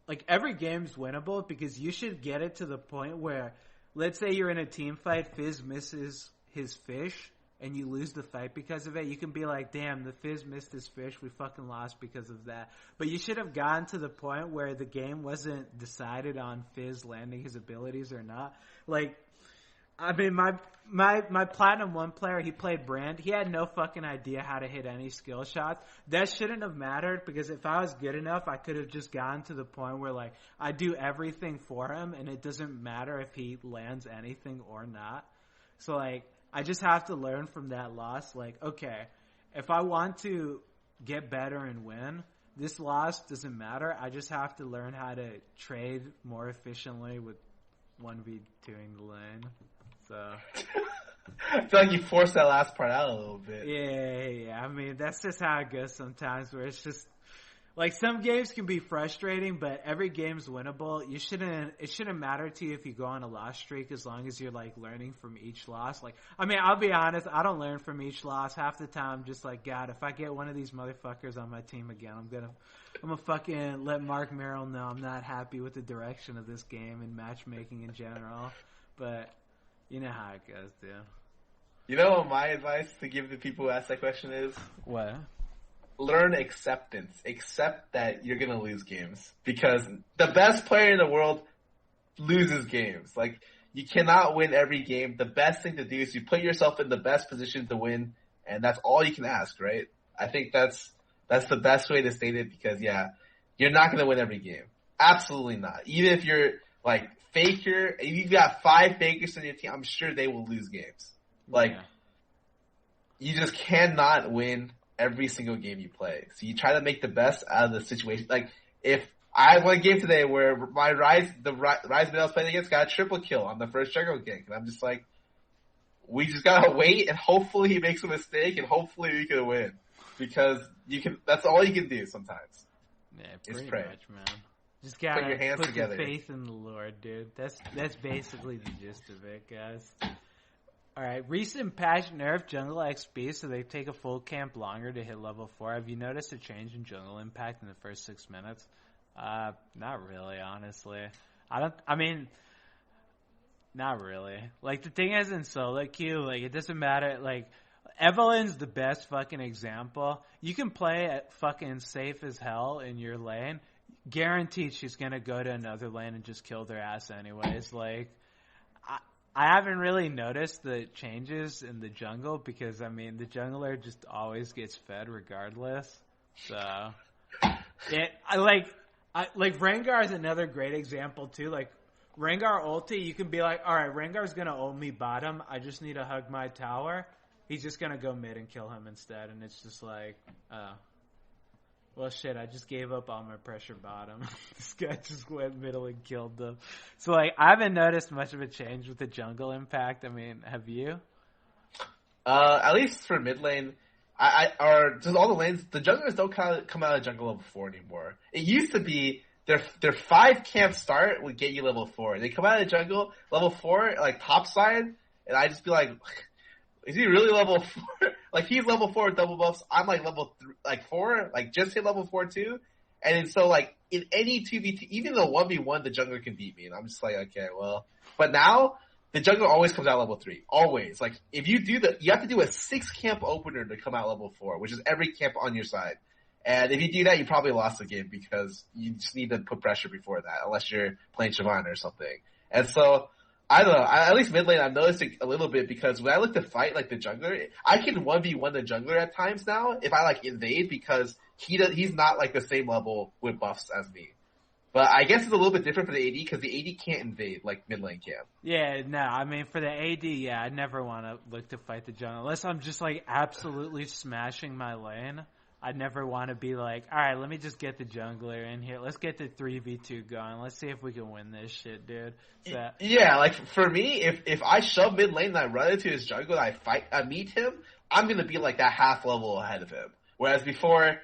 like, every game's winnable because you should get it to the point where, let's say you're in a team fight, Fizz misses his fish, and you lose the fight because of it. You can be like, damn, the Fizz missed his fish, we fucking lost because of that. But you should have gotten to the point where the game wasn't decided on Fizz landing his abilities or not. Like, I mean, my Platinum 1 player, he played Brand. He had no fucking idea how to hit any skill shots. That shouldn't have mattered because if I was good enough, I could have just gotten to the point where, like, I do everything for him and it doesn't matter if he lands anything or not. So, like, I just have to learn from that loss. Like, okay, if I want to get better and win, this loss doesn't matter. I just have to learn how to trade more efficiently with 1v2ing the lane. So I feel like you forced that last part out a little bit. Yeah. I mean, that's just how it goes sometimes, where it's just like some games can be frustrating, but every game's winnable. It shouldn't matter to you if you go on a loss streak as long as you're, like, learning from each loss. Like, I mean, I'll be honest, I don't learn from each loss. Half the time I'm just like, God, if I get one of these motherfuckers on my team again, I'm gonna fucking let Mark Merrill know I'm not happy with the direction of this game and matchmaking in general. But you know how it goes, dude. You know what my advice to give the people who ask that question is? What? Learn acceptance. Accept that you're going to lose games. Because the best player in the world loses games. Like, you cannot win every game. The best thing to do is you put yourself in the best position to win, and that's all you can ask, right? I think that's the best way to state it because, yeah, you're not going to win every game. Absolutely not. Even if you're, like, Faker, if you've got 5 Fakers on your team, I'm sure they will lose games. Like, You just cannot win every single game you play. So you try to make the best out of the situation. Like, if I have one game today where my Rise mid I was playing against got a triple kill on the first jungle gank, and I'm just like, we just gotta wait, and hopefully he makes a mistake, and hopefully we can win. Because that's all you can do sometimes. Yeah, pretty pray. much, man. Just gotta put your hands together. Your faith in the Lord, dude. That's basically the gist of it, guys. Alright, recent patch nerf jungle XP, so they take a full camp longer to hit level 4. Have you noticed a change in jungle impact in the first 6 minutes? Not really, honestly. Not really. Like, the thing is in solo queue, like, it doesn't matter, like, Evelyn's the best fucking example. You can play at fucking safe as hell in your lane. Guaranteed she's gonna go to another lane and just kill their ass anyways. Like, I haven't really noticed the changes in the jungle because, I mean, the jungler just always gets fed regardless. So, Rengar is another great example too. Like, Rengar ulti, you can be like, alright, Rengar's gonna ult me bottom, I just need to hug my tower. He's just gonna go mid and kill him instead, and it's just like, well, shit, I just gave up all my pressure bottom. This guy just went middle and killed them. So, like, I haven't noticed much of a change with the jungle impact. I mean, have you? At least for mid lane, or just all the lanes, the junglers don't come out of jungle level 4 anymore. It used to be their 5 camp start would get you level 4. They come out of the jungle, level 4, like, top side, and I just be like, is he really level 4? Like, he's level 4 with double buffs. I'm like level 4, like just hit level 4 too. And so, like, in any 2v2, even the 1v1, the jungler can beat me. And I'm just like, okay, well. But now, the jungler always comes out level 3. Always. Like, if you do you have to do a 6 camp opener to come out level 4, which is every camp on your side. And if you do that, you probably lost the game because you just need to put pressure before that, unless you're playing Shyvana or something. And so, I don't know. At least mid lane, I'm noticing a little bit because when I look to fight like the jungler, I can 1v1 the jungler at times now if I like invade because he's not like the same level with buffs as me. But I guess it's a little bit different for the AD because the AD can't invade like mid lane can. Yeah, no, I mean for the AD, yeah, I never want to look to fight the jungle unless I'm just like absolutely smashing my lane. I never want to be like, all right, let me just get the jungler in here. Let's get the 3v2 going. Let's see if we can win this shit, dude. So, yeah, like for me, if I shove mid lane and I run into his jungle and I meet him, I'm gonna be like that half level ahead of him. Whereas before,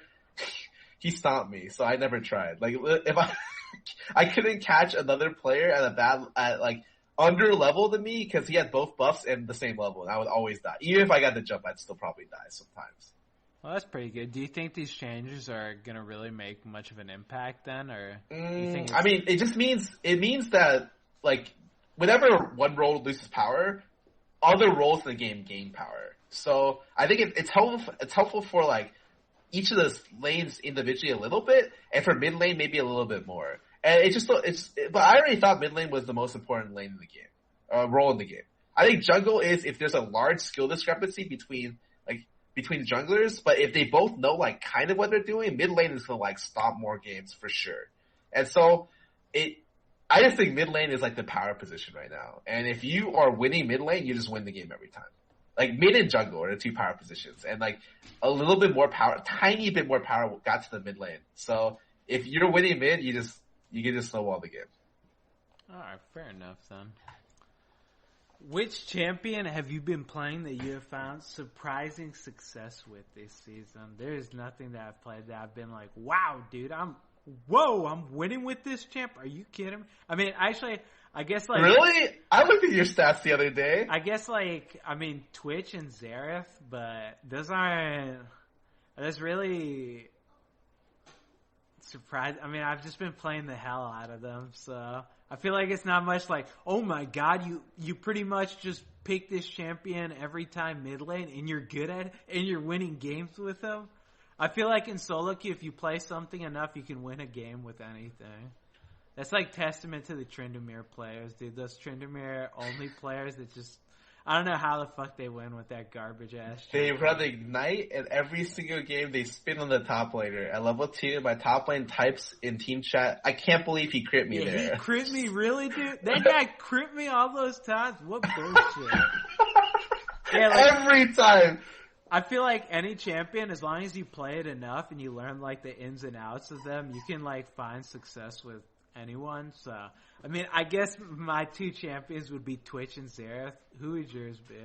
he stomped me, so I never tried. Like if I couldn't catch another player at like under level than me because he had both buffs and the same level, and I would always die. Even if I got the jump, I'd still probably die sometimes. Well, that's pretty good. Do you think these changes are going to really make much of an impact then, or do you think I mean, it means that like whenever one role loses power, other roles in the game gain power. So I think it's helpful. It's helpful for like each of those lanes individually a little bit, and for mid lane maybe a little bit more. And but I already thought mid lane was the most important lane in the game, role in the game. I think jungle is if there's a large skill discrepancy between junglers, but if they both know like kind of what they're doing, mid lane is gonna like stop more games for sure. And so I just think mid lane is like the power position right now. And if you are winning mid lane, you just win the game every time. Like mid and jungle are the two power positions, and like a little bit more power, tiny bit more power got to the mid lane. So if you're winning mid, you can just snowball the game. All right, fair enough then. Which champion have you been playing that you have found surprising success with this season? There is nothing that I've played that I've been like, wow, dude, I'm winning with this champ. Are you kidding me? I mean, actually, I guess like... Really? I looked at your stats the other day. I guess Twitch and Xerath, but those really surprised. I mean, I've just been playing the hell out of them, so... I feel like it's not much like, oh my god, you pretty much just pick this champion every time mid lane and you're good at it and you're winning games with them. I feel like in solo queue, if you play something enough, you can win a game with anything. That's like testament to the Tryndamere players, dude. Those Tryndamere only players that just, I don't know how the fuck they win with that garbage ass. They run Ignite, and every single game they spin on the top laner. At level 2, my top lane types in team chat, I can't believe he crit me there. He crit me, really, dude? That guy crit me all those times? What bullshit. Yeah, like, every time. I feel like any champion, as long as you play it enough and you learn like the ins and outs of them, you can like find success with anyone. So, I mean, I guess my two champions would be Twitch and Xerath. Who would yours be?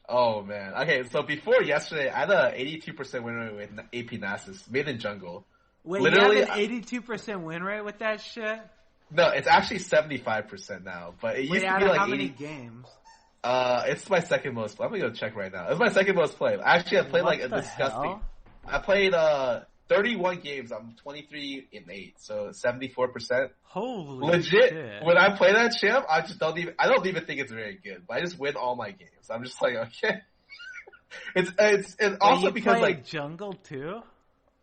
Oh, man. Okay, so before yesterday, I had an 82% win rate with AP Nasus, mid in jungle. Wait, literally, you have an 82% win rate with that shit? No, it's actually 75% now, but it used to be like how many games? It's my second most play. I'm gonna go check right now. It's my second most play. Actually, I played like a disgusting. Hell? I played 31 games. I'm 23-8, so 74%. Holy legit! Shit. When I play that champ, I don't even think it's very good. But I just win all my games. I'm just like, okay. it's also you because play like jungle too.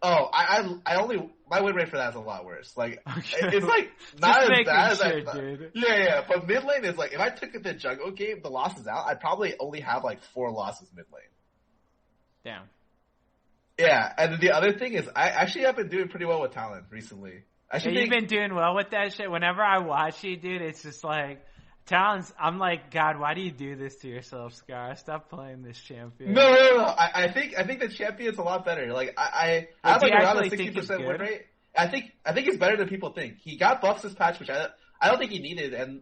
Oh, I only my win rate for that is a lot worse. Like okay. it's like not as bad as sure, I thought. dude. Yeah. But mid lane is like if I took the jungle game, the losses out, I'd probably only have like 4 losses mid lane. Damn. Yeah, and then the other thing is I actually have been doing pretty well with talent recently. You've been doing well with that shit. Whenever I watch you, dude, it's just like talents. I'm like, God, why do you do this to yourself, Scar? Stop playing this champion. No. I think the champion's a lot better. Like I have like around a 60% win rate. I think it's better than people think. He got buffs this patch, which I don't think he needed. And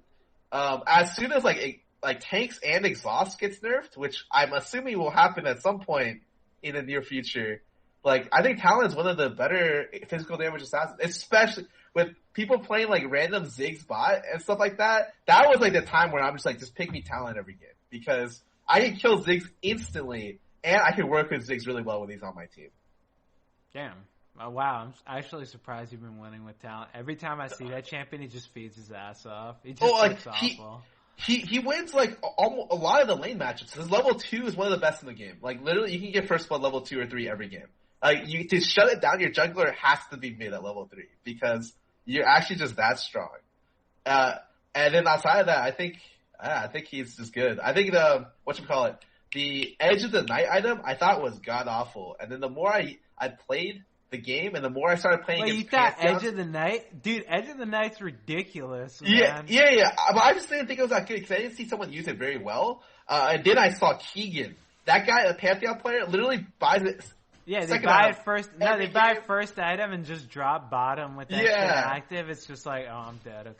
as soon as like tanks and exhaust gets nerfed, which I'm assuming will happen at some point in the near future. Like, I think Talon is one of the better physical damage assassins, especially with people playing like random Ziggs bot and stuff like that. That was like the time where I'm just like, just pick me Talon every game because I can kill Ziggs instantly and I can work with Ziggs really well when he's on my team. Damn. Oh, wow. I'm actually surprised you've been winning with Talon. Every time I see that champion, he just feeds his ass off. He just looks awful. he wins like almost a lot of the lane matches. His level 2 is one of the best in the game. Like literally, you can get first blood level 2 or 3 every game. Like to shut it down, your jungler has to be mid at level 3 because you're actually just that strong. And then outside of that, I think he's just good. I think the Edge of the Night item I thought was god awful. And then the more I played the game and the more I started playing Wait, you thought Edge of the Night? Dude, Edge of the Night's ridiculous, man. Yeah. But I just didn't think it was that good because I didn't see someone use it very well. And then I saw Keegan. That guy, a Pantheon player, literally buys it. Yeah, they buy it first. No, they buy first item and just drop bottom with that shit active. It's just like, oh, I'm dead.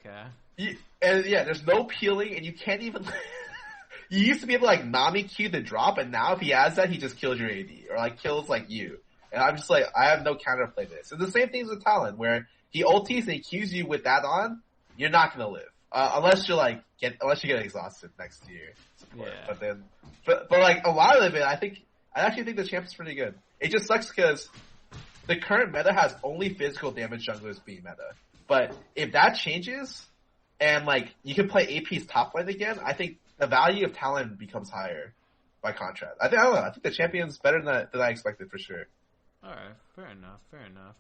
Okay. There's no peeling, and you can't even. You used to be able to like Nami Q the drop, and now if he has that, he just kills your AD or like kills like you. And I'm just like, I have no counterplay to this. And the same things with Talon, where he ultis and he Qs you with that on, you're not gonna live unless you get exhausted next year. Yeah. But like a lot of it, I actually think the champion's pretty good. It just sucks because the current meta has only physical damage junglers being meta. But if that changes and like you can play AP's top lane again, I think the value of Talon becomes higher by contrast. I think the champion's better than I expected for sure. Alright, fair enough.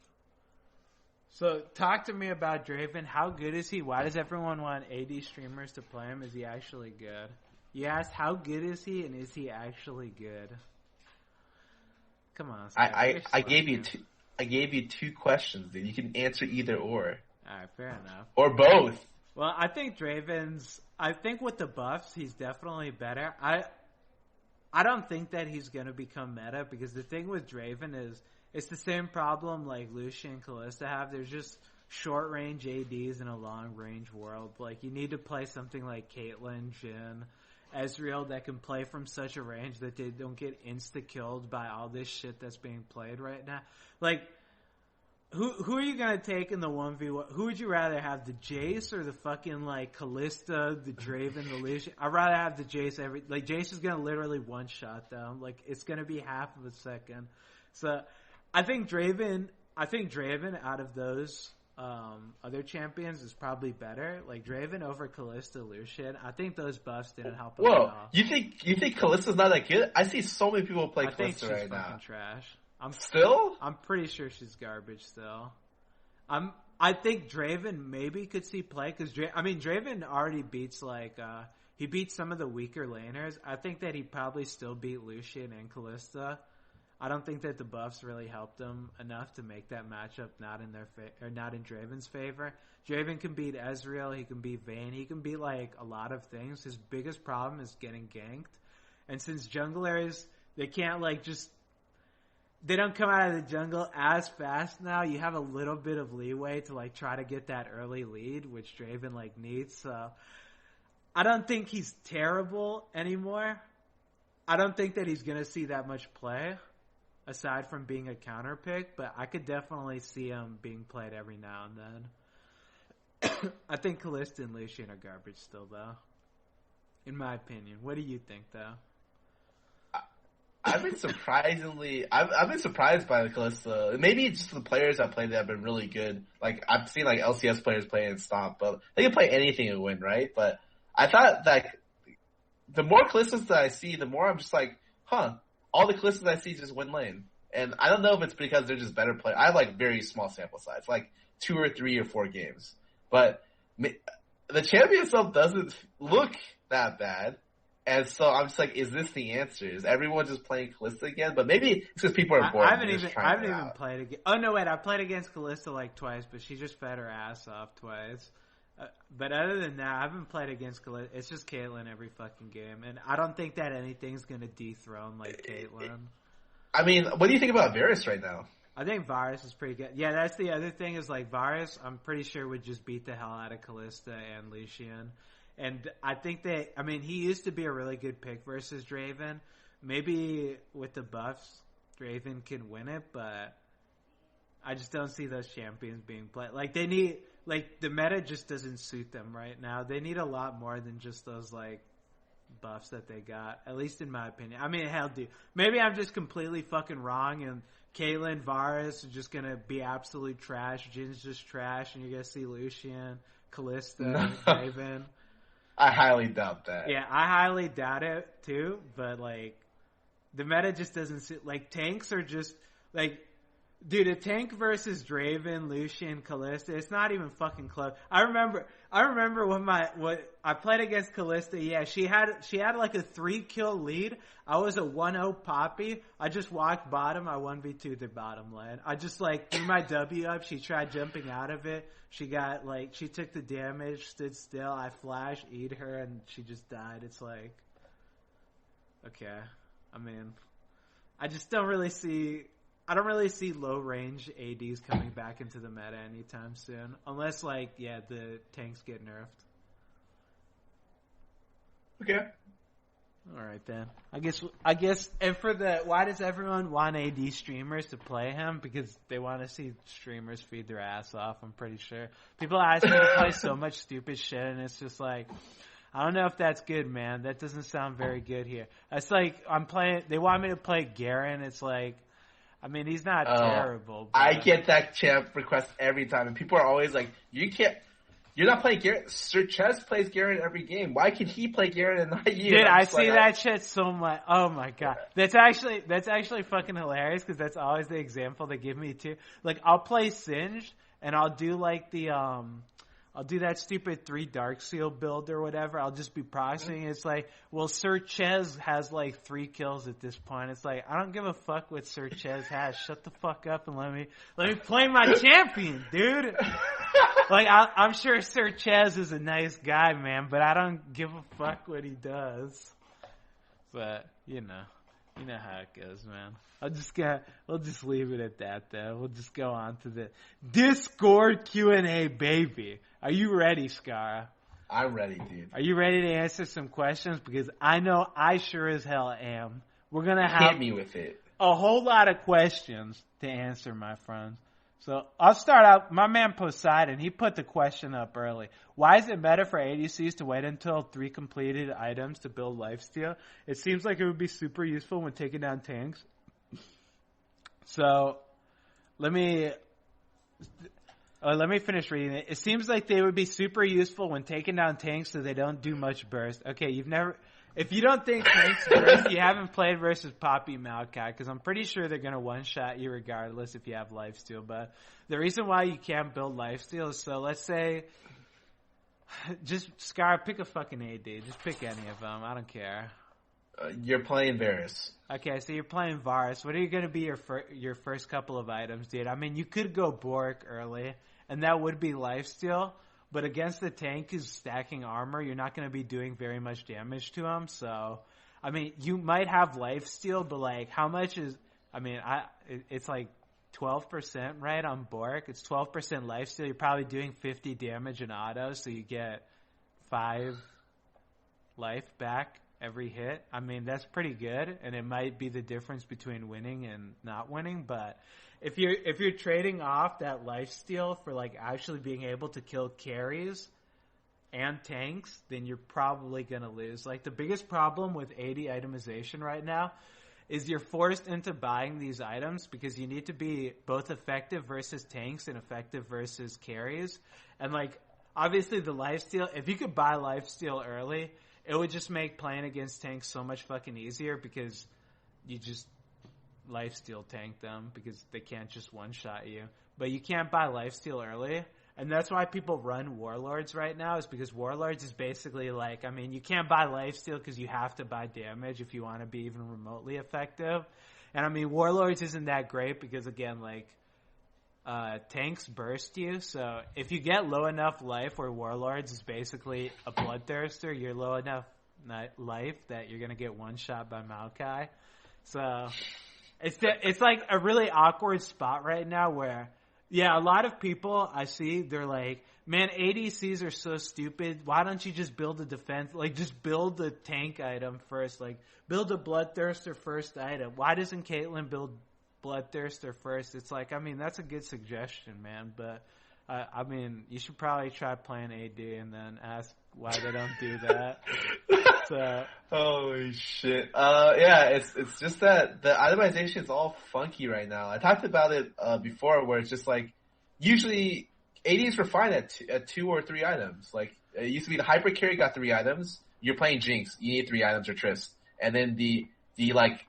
So talk to me about Draven. How good is he? Why does everyone want AD streamers to play him? Is he actually good? You asked how good is he and is he actually good? Come on, Scott, I gave you two questions, dude. You can answer either or. Alright, fair enough. Or both. Well, I think with the buffs, he's definitely better. I don't think that he's going to become meta because the thing with Draven is it's the same problem like Lucian and Kalista have. There's just short range ADs in a long range world. Like you need to play something like Caitlyn, Jhin, Ezreal that can play from such a range that they don't get insta-killed by all this shit that's being played right now. Like, who are you gonna take in the 1v1? Who would you rather have, the Jace or the fucking, like, Kalista, the Draven, the Lucian? I'd rather have the Jace Jace is gonna literally one-shot them. Like, it's gonna be half of a second. So, I think Draven out of those other champions is probably better. Like Draven over Kalista, Lucian. I think those buffs didn't help him at all. You think Kalista's not that good? I see so many people play Kalista right now. I think she's fucking trash. I'm pretty sure she's garbage still. I think Draven maybe could see play because Draven already beats he beats some of the weaker laners. I think that he probably still beat Lucian and Kalista. I don't think that the buffs really helped him enough to make that matchup not in Draven's favor. Draven can beat Ezreal, he can beat Vayne, he can beat like a lot of things. His biggest problem is getting ganked. And since junglers, they can't they don't come out of the jungle as fast now, you have a little bit of leeway to like try to get that early lead, which Draven like needs. So I don't think he's terrible anymore. I don't think that he's going to see that much play aside from being a counter pick, but I could definitely see him being played every now and then. I think Kalista and Lucian are garbage still, though. In my opinion. What do you think, though? I've been I've been surprised by the Kalista. Maybe it's just the players that played that have been really good. Like, I've seen like LCS players play and Stomp, but they can play anything and win, right? But I thought that the more Kalistas that I see, the more I'm just like, all the Kalistas I see just win lane. And I don't know if it's because they're just better players. I have like very small sample size, like 2 or 3 or 4 games. But the champion itself doesn't look that bad. And so I'm just like, is this the answer? Is everyone just playing Kalista again? But maybe it's because people are bored. I haven't even played against. Oh no, wait! I played against Kalista like twice, but she just fed her ass off twice. But other than that, I haven't played against Kalista. It's just Caitlyn every fucking game, and I don't think that anything's gonna dethrone like Caitlyn. I mean, what do you think about Varus right now? I think Varus is pretty good. Yeah, that's the other thing is like Varus. I'm pretty sure would just beat the hell out of Kalista and Lucian. And I think that, he used to be a really good pick versus Draven. Maybe with the buffs, Draven can win it, but I just don't see those champions being played. Like, they need, the meta just doesn't suit them right now. They need a lot more than just those, buffs that they got, at least in my opinion. Hell, dude. Maybe I'm just completely fucking wrong, and Caitlyn, Varus are just gonna be absolute trash. Jin's just trash, and you're gonna see Lucian, Kalista, Draven. I highly doubt that. Yeah, I highly doubt it too. But like, the meta just doesn't sit. Like tanks are just like. Dude, a tank versus Draven, Lucian, Kalista, it's not even fucking close. I remember when I played against Kalista, yeah, she had like a 3-kill lead. I was a 1-0 Poppy. I just walked bottom, I 1v2 the bottom lane. I just like threw my W up, she tried jumping out of it. She took the damage, stood still, I flash, eat her, and she just died. It's like, okay. I mean, I don't really see low range ADs coming back into the meta anytime soon. Unless, like, yeah, the tanks get nerfed. Okay. Alright then. I guess, and why does everyone want AD streamers to play him? Because they want to see streamers feed their ass off, I'm pretty sure. People ask me to play so much stupid shit, and it's just like, I don't know if that's good, man. That doesn't sound very good here. It's like, they want me to play Garen, it's like, I mean, he's not terrible. But... I get that champ request every time, and people are always like, you're not playing Garen. Sir Chess plays Garen every game. Why can he play Garen and not you? Dude, I see that shit so much. Oh my god. That's actually fucking hilarious, because that's always the example they give me too. Like, I'll play Singed, and I'll do like I'll do that stupid 3 Dark Seal build or whatever. I'll just be proxying. It's like, well, Sir Ches has like 3 kills at this point. It's like, I don't give a fuck what Sir Ches has. Shut the fuck up and let me play my champion, dude. Like, I'm sure Sir Ches is a nice guy, man, but I don't give a fuck what he does. But, you know how it goes, man. We'll just leave it at that, though. We'll just go on to the Discord Q&A, baby. Are you ready, Skara? I'm ready, dude. Are you ready to answer some questions? Because I know I sure as hell am. We're going to have hit me with it. A whole lot of questions to answer, my friends. So I'll start out. My man Poseidon, he put the question up early. Why is it better for ADCs to wait until 3 completed items to build lifesteal? It seems like it would be super useful when taking down tanks. So let me finish reading it. It seems like they would be super useful when taking down tanks so they don't do much burst. Okay, if you don't think tanks burst, you haven't played versus Poppy Maokai, because I'm pretty sure they're going to one-shot you regardless if you have lifesteal. But the reason why you can't build lifesteal is, so let's say, just, Scar, pick a fucking AD. Just pick any of them. I don't care. You're playing Varus. Okay, so you're playing Varus. What are you going to be your first couple of items, dude? I mean, you could go Bork early, and that would be lifesteal. But against the tank who's stacking armor, you're not going to be doing very much damage to him. So, I mean, you might have lifesteal, but like, how much is? I mean, it's like 12%, right, on Bork. It's 12% lifesteal. You're probably doing 50 damage in auto, so you get 5 life back every hit. I mean, that's pretty good, and it might be the difference between winning and not winning. But if you're trading off that lifesteal for like actually being able to kill carries and tanks, then you're probably gonna lose. Like, the biggest problem with AD itemization right now is you're forced into buying these items because you need to be both effective versus tanks and effective versus carries. And like, obviously the lifesteal, if you could buy lifesteal early, it would just make playing against tanks so much fucking easier, because you just lifesteal tank them because they can't just one-shot you. But you can't buy lifesteal early, and that's why people run Warlords right now, is because Warlords is basically like, I mean, you can't buy lifesteal because you have to buy damage if you want to be even remotely effective. And I mean, Warlords isn't that great because, again, like, tanks burst you, so if you get low enough life where Warlords is basically a bloodthirster, you're low enough life that you're gonna get one shot by Maokai. So it's like a really awkward spot right now where, yeah, a lot of people I see, they're like, man, ADCs are so stupid. Why don't you just build a defense? Like, just build the tank item first. Like, build a bloodthirster first item. Why doesn't Caitlyn build bloodthirster first? It's like, I mean, that's a good suggestion, man, but I mean, you should probably try playing AD and then ask why they don't do that. So, holy shit. Yeah, it's just that the itemization is all funky right now. I talked about it before, where it's just like, usually ADs were fine at 2 or 3 items. Like, It used to be the hyper carry got 3 items. You're playing Jinx, you need 3 items or Triss. And then the like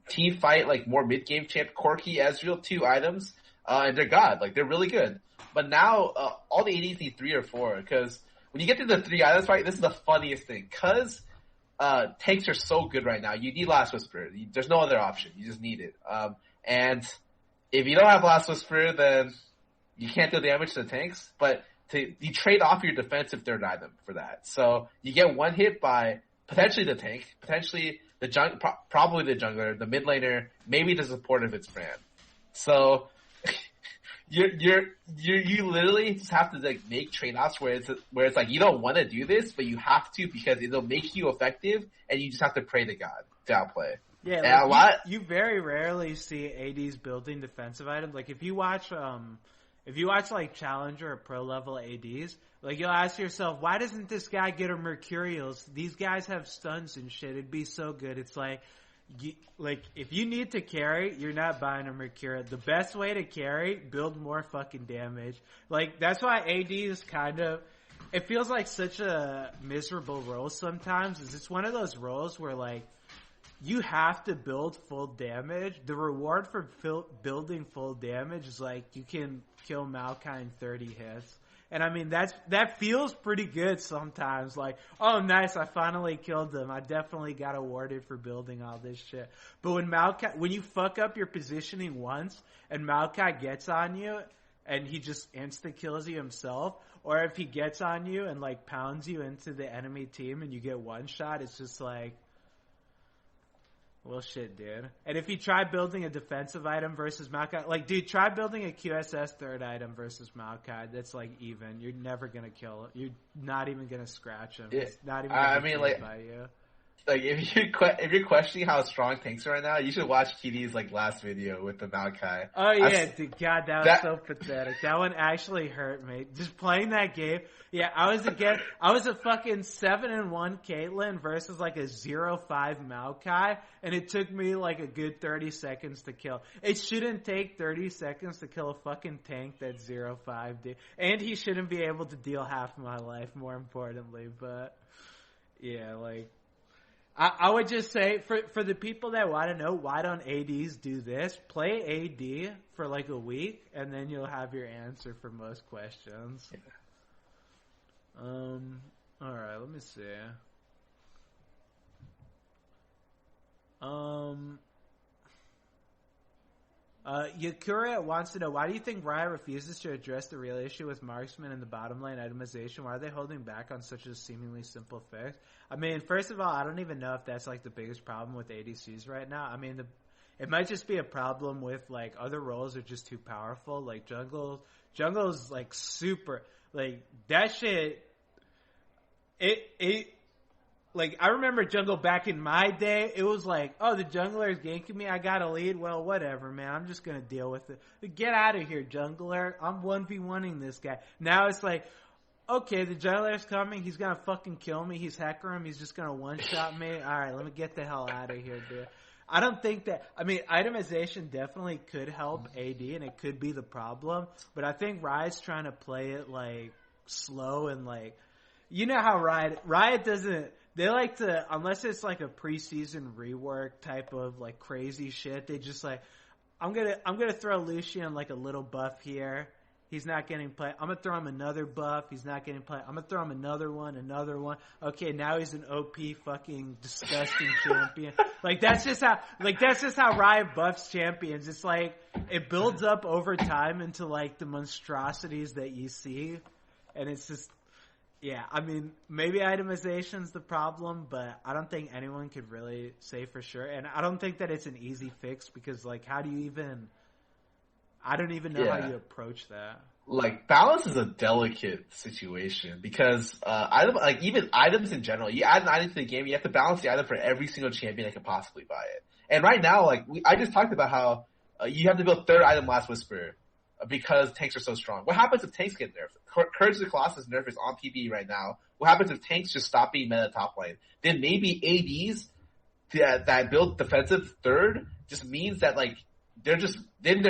team fight, like more mid game champ, Corki, Ezreal, 2 items, and they're god, like they're really good. But now all the ADs need 3 or 4 because when you get to the 3 items fight, this is the funniest thing because tanks are so good right now. You need Last Whisper. There's no other option. You just need it. And if you don't have Last Whisper, then you can't do damage to the tanks. But you trade off your defensive 3rd item for that. So you get 1 hit by potentially the tank, potentially probably the jungler, the mid laner, maybe the support of its brand. So you literally just have to like make trade-offs where it's like you don't want to do this, but you have to because it'll make you effective, and you just have to pray to God to outplay. Yeah, like you very rarely see ADs building defensive items. Like if you watch like Challenger or Pro level ADs, like you'll ask yourself, why doesn't this guy get a Mercurials? These guys have stuns and shit. It'd be so good. It's like if you need to carry, you're not buying a Mercurial. The best way to carry, build more fucking damage. Like that's why AD is kind of, it feels like such a miserable role sometimes. Is it's one of those roles where like you have to build full damage. The reward for building full damage is like you can kill Maokai in 30 hits. And I mean, that feels pretty good sometimes. Like, oh, nice, I finally killed him. I definitely got awarded for building all this shit. But when you fuck up your positioning once and Maokai gets on you and he just insta-kills you himself, or if he gets on you and like pounds you into the enemy team and you get one shot, it's just like, well, shit, dude. And if you try building a defensive item versus Maokai, like, dude, try building a QSS 3rd item versus Maokai. That's like even. You're never gonna kill it. You're not even gonna scratch him. It's not even gonna be killed by you. Like if you're questioning how strong tanks are right now, you should watch TD's like last video with the Maokai. Oh yeah, dude, God, that was so pathetic. That one actually hurt me. Just playing that game. Yeah, I was a fucking 7-1 Caitlyn versus like a 0-5 Maokai, and it took me like a good 30 seconds to kill. It shouldn't take 30 seconds to kill a fucking tank that's 0-5, dude. And he shouldn't be able to deal half my life, more importantly. But yeah, like. I would just say, for the people that want to know why don't ADs do this, play AD for like a week, and then you'll have your answer for most questions. Yeah. Alright, let me see. Yakura wants to know, why do you think Riot refuses to address the real issue with marksman and the bottom lane itemization? Why are they holding back on such a seemingly simple fix? I mean, first of all, I don't even know if that's like the biggest problem with ADCs right now. I mean, it might just be a problem with like other roles are just too powerful. Like jungle's like super, like that shit. Like, I remember jungle back in my day, it was like, oh, the jungler is ganking me, I got a lead, well, whatever, man, I'm just gonna deal with it. Get out of here, jungler, I'm 1v1ing this guy. Now it's like, okay, the jungler's coming, he's gonna fucking kill me, he's Hecarim, he's just gonna one-shot me, alright, let me get the hell out of here, dude. I don't think that, I mean, itemization definitely could help AD, and it could be the problem, but I think Riot's trying to play it, like, slow and, like, you know how Riot doesn't, they like to, unless it's like a preseason rework type of like crazy shit, they just like, I'm gonna throw Lucian like a little buff here. He's not getting play. I'm gonna throw him another buff. He's not getting play. I'm gonna throw him another one. Okay, now he's an OP fucking disgusting champion. Like that's just how Riot buffs champions. It's like it builds up over time into like the monstrosities that you see, and it's just. Yeah, I mean, maybe itemization's the problem, but I don't think anyone could really say for sure. And I don't think that it's an easy fix because, like, how do you even... I don't even know how you approach that. Like, balance is a delicate situation because even items in general, you add an item to the game, you have to balance the item for every single champion that can possibly buy it. And right now, like, I just talked about how you have to build 3rd item Last Whisper because tanks are so strong. What happens if tanks get nerfed? Courage of the Colossus nerf is on PB right now. What happens if tanks just stop being meta top lane? Then maybe ADs that build defensive 3rd just means that like they're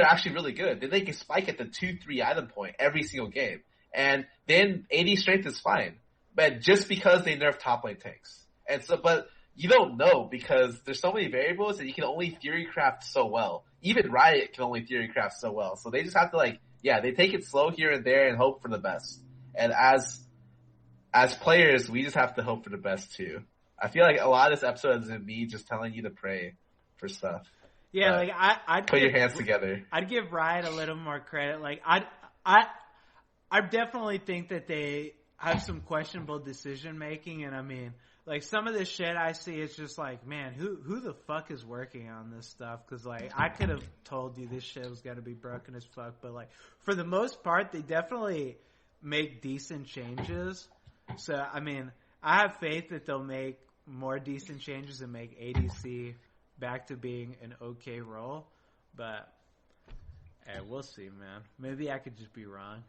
actually really good. Then they can spike at the 2-3 item point every single game. And then AD strength is fine. but just because they nerf top lane tanks. And so, but you don't know because there's so many variables that you can only theory craft so well. Even Riot can only theory craft so well. So they just have to they take it slow here and there and hope for the best. And as players, we just have to hope for the best too. I feel like a lot of this episode is me just telling you to pray for stuff. Yeah, but like I'd put your hands together. I'd give Riot a little more credit. Like I definitely think that they have some questionable decision making, and I mean, like some of the shit I see, it's just like, man, who the fuck is working on this stuff? Because like I could have told you this shit was gonna be broken as fuck, but like for the most part, they definitely make decent changes. So I mean, I have faith that they'll make more decent changes and make ADC back to being an okay role, but hey, we'll see, man. Maybe I could just be wrong.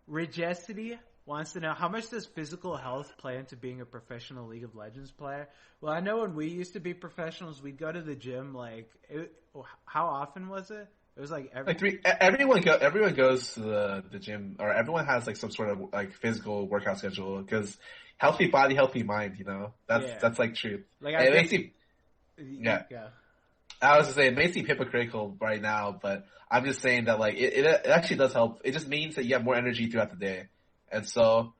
Regestity wants to know, how much does physical health play into being a professional League of Legends player? Well, I know when we used to be professionals, we'd go to the gym, how often was it? It was like everyone goes to the gym, or everyone has like some sort of like physical workout schedule, because healthy body, healthy mind, that's like truth. Like it makes you, yeah. I was just saying, it may seem hypocritical right now, but I'm just saying that like it actually does help. It just means that you have more energy throughout the day, and so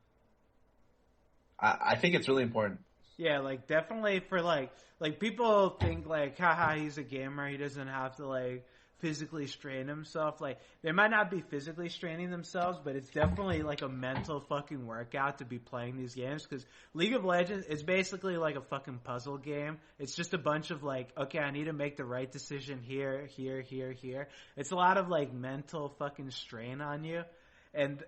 I think it's really important. Yeah, like definitely for like people think like, haha, he's a gamer, he doesn't have to like physically strain himself. Like they might not be physically straining themselves, but it's definitely like a mental fucking workout to be playing these games, because League of Legends is basically like a fucking puzzle game. It's just a bunch of like, okay, I need to make the right decision here. It's a lot of like mental fucking strain on you, and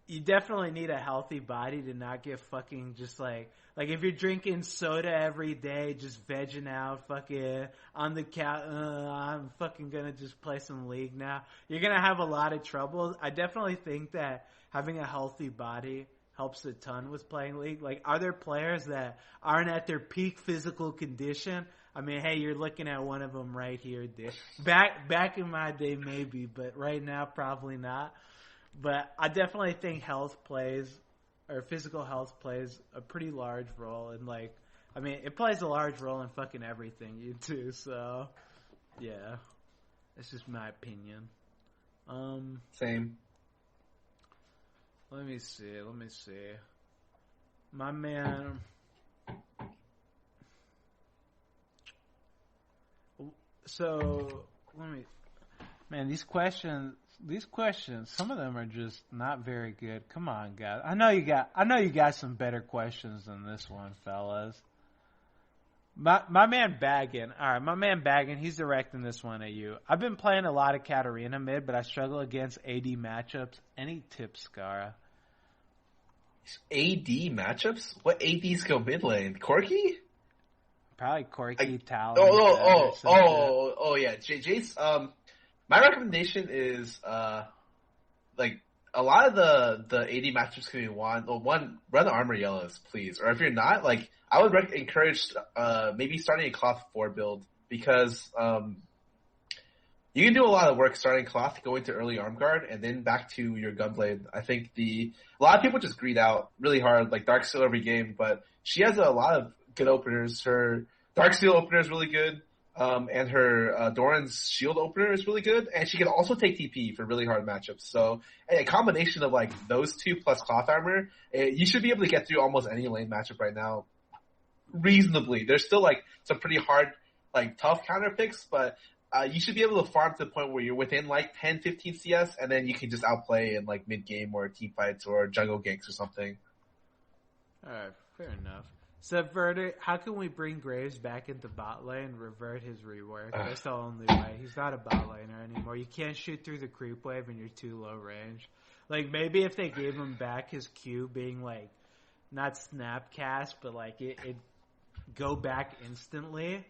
you definitely need a healthy body to not get fucking just like if you're drinking soda every day, just vegging out, fucking on the couch, I'm fucking gonna just play some League now. You're gonna have a lot of trouble. I definitely think that having a healthy body helps a ton with playing League. Like, are there players that aren't at their peak physical condition? I mean, hey, you're looking at one of them right here, dude. Back in my day, maybe, but right now, probably not. But I definitely think physical health plays a pretty large role in it plays a large role in fucking everything you do. So, yeah, that's just my opinion. Same. Let me see. My man. So, man, these questions, some of them are just not very good. Come on, guys. I know you got some better questions than this one, fellas. My man Baggin. Alright, my man Baggin, he's directing this one at you. I've been playing a lot of Katarina mid, but I struggle against AD matchups. Any tips, Scara? AD matchups? What ADs go mid lane? Corki? Probably Corki, Talon. Oh, yeah. Jace, my recommendation is, a lot of the AD matchups can be one, run Armor Yellows, please. Or if you're not, I would encourage, maybe starting a Cloth 4 build, because, you can do a lot of work starting Cloth, going to early Arm Guard, and then back to your Gunblade. I think a lot of people just greed out really hard, like Darksteel every game, but she has a lot of good openers. Her Darksteel opener is really good. And her Doran's shield opener is really good, and she can also take TP for really hard matchups. So a combination of those two plus Cloth Armor, you should be able to get through almost any lane matchup right now reasonably. There's still some pretty hard, tough counter picks, but you should be able to farm to the point where you're within 10, 15 CS, and then you can just outplay in mid game or team fights or jungle ganks or something. All right, fair enough. Subverter, how can we bring Graves back into bot lane and revert his rework? That's the only way. He's not a bot laner anymore. You can't shoot through the creep wave and you're too low range. Maybe if they gave him back his Q being not snapcast, but it go back instantly,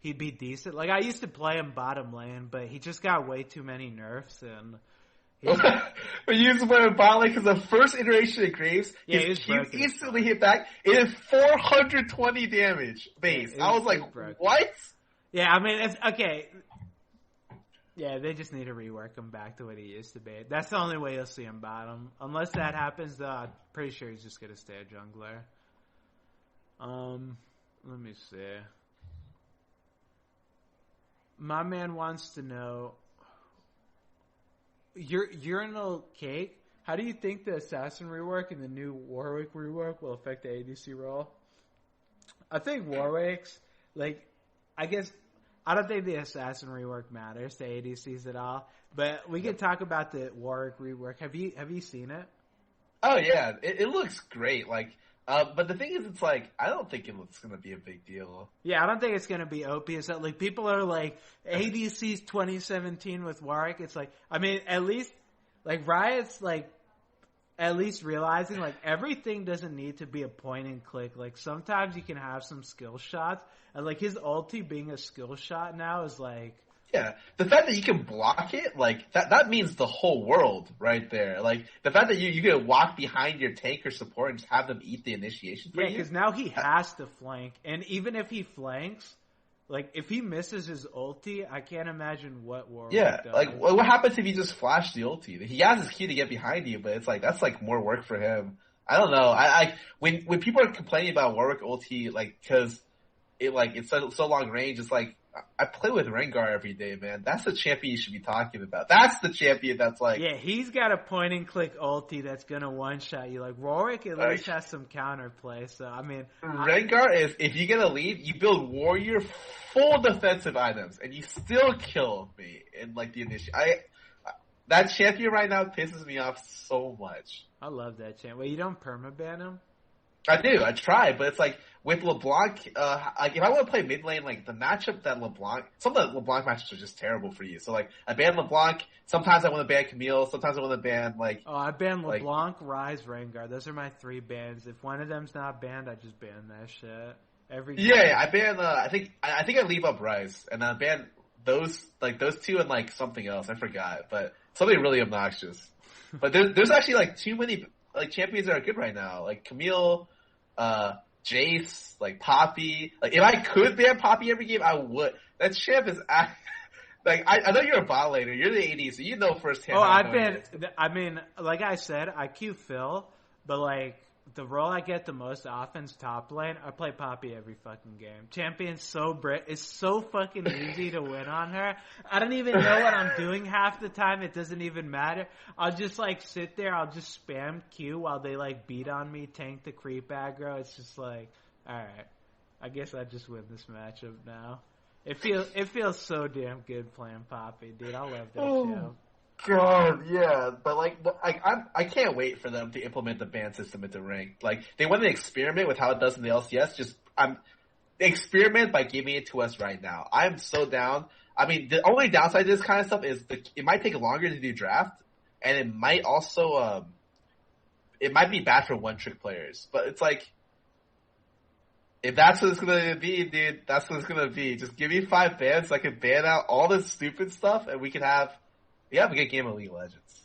he'd be decent. I used to play him bottom lane, but he just got way too many nerfs, and but you used to play with bot lane because the first iteration of Graves, his Q instantly hit back. It is 420 damage base. I was like, what? Yeah, I mean, it's okay. Yeah, they just need to rework him back to what he used to be. That's the only way you'll see him bottom. Unless that happens, though, I'm pretty sure he's just going to stay a jungler. Let me see. My man wants to know, urinal cake. How do you think the assassin rework and the new Warwick rework will affect the ADC role? I think Warwick's, I guess, I don't think the assassin rework matters to ADCs at all. But we can talk about the Warwick rework. Have you seen it? Oh yeah, it looks great. But the thing is, it's I don't think it's going to be a big deal. Yeah, I don't think it's going to be OP. So, people are ADC's 2017 with Warwick. It's at least, Riot's, at least realizing, everything doesn't need to be a point and click. Sometimes you can have some skill shots. And, his ulti being a skill shot now is, Yeah, the fact that you can block it, that means the whole world right there. The fact that you can walk behind your tank or support and just have them eat the initiation for you. Yeah, because now he has to flank. And even if he flanks, if he misses his ulti, I can't imagine what Warwick does. What happens if you just flash the ulti? He has his key to get behind you, but it's that's more work for him. I don't know. When people are complaining about Warwick ulti, because it's so long range, it's I play with Rengar every day, man. That's the champion you should be talking about. That's the champion that's yeah, he's got a point and click ulti that's gonna one shot you. Warwick at least has some counterplay. So Rengar is, if you get a lead, you build warrior full defensive items and you still kill me in the initial. That champion right now pisses me off so much. I love that champion. Wait, you don't permaban him? I do. I try, but it's with LeBlanc. If I want to play mid lane, the matchup that LeBlanc, some of the LeBlanc matchups are just terrible for you. So I ban LeBlanc. Sometimes I want to ban Camille. Sometimes I want to ban I ban LeBlanc, Ryze, Rengar. Those are my 3 bans. If one of them's not banned, I just ban that shit. Yeah, I ban. I think I leave up Ryze and I ban those 2 and something else. I forgot, but something really obnoxious. But there's actually too many champions that are good right now. Camille. Jace, Poppy. If I could ban Poppy every game, I would. That champ is I know you're a bot laner. You're the AD, so you know firsthand. Like I said, I queue Phil, but the role I get the most offense top lane, I play Poppy every fucking game. Champion's it's so fucking easy to win on her. I don't even know what I'm doing half the time. It doesn't even matter. I'll just sit there. I'll just spam Q while they beat on me, tank the creep aggro. It's just alright. I guess I just win this matchup now. It feels so damn good playing Poppy, dude. I love that champ. God, yeah, but I can't wait for them to implement the ban system into ranked. They want to experiment with how it does in the LCS. Experiment by giving it to us right now. I'm so down. The only downside to this kind of stuff is it might take longer to do draft, and it might also it might be bad for one-trick players. But it's if that's what it's gonna be, dude, that's what it's gonna be. Just give me 5 bans so I can ban out all this stupid stuff, and we can have a good game of League of Legends.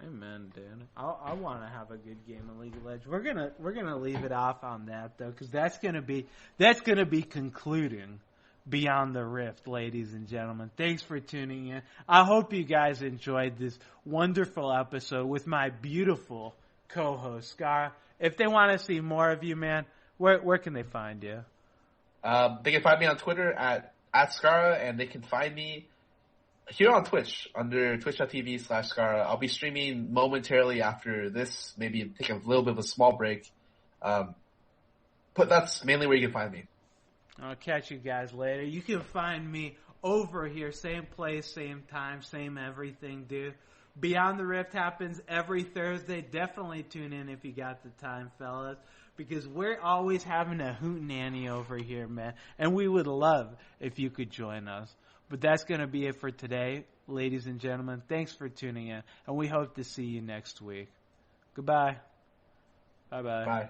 Amen, dude. I want to have a good game of League of Legends. We're gonna leave it off on that though, because that's gonna be concluding Beyond the Rift, ladies and gentlemen. Thanks for tuning in. I hope you guys enjoyed this wonderful episode with my beautiful co-host Scar. If they want to see more of you, man, where can they find you? They can find me on Twitter at Scara, and they can find me here on Twitch under twitch.tv/Scara. I'll be streaming momentarily after this, maybe take a little bit of a small break. But that's mainly where you can find me. I'll catch you guys later. You can find me over here, same place, same time, same everything, dude. Beyond the Rift happens every Thursday. Definitely tune in if you got the time, fellas, because we're always having a hootenanny over here, man. And we would love if you could join us. But that's going to be it for today, ladies and gentlemen. Thanks for tuning in, and we hope to see you next week. Goodbye. Bye-bye. Bye.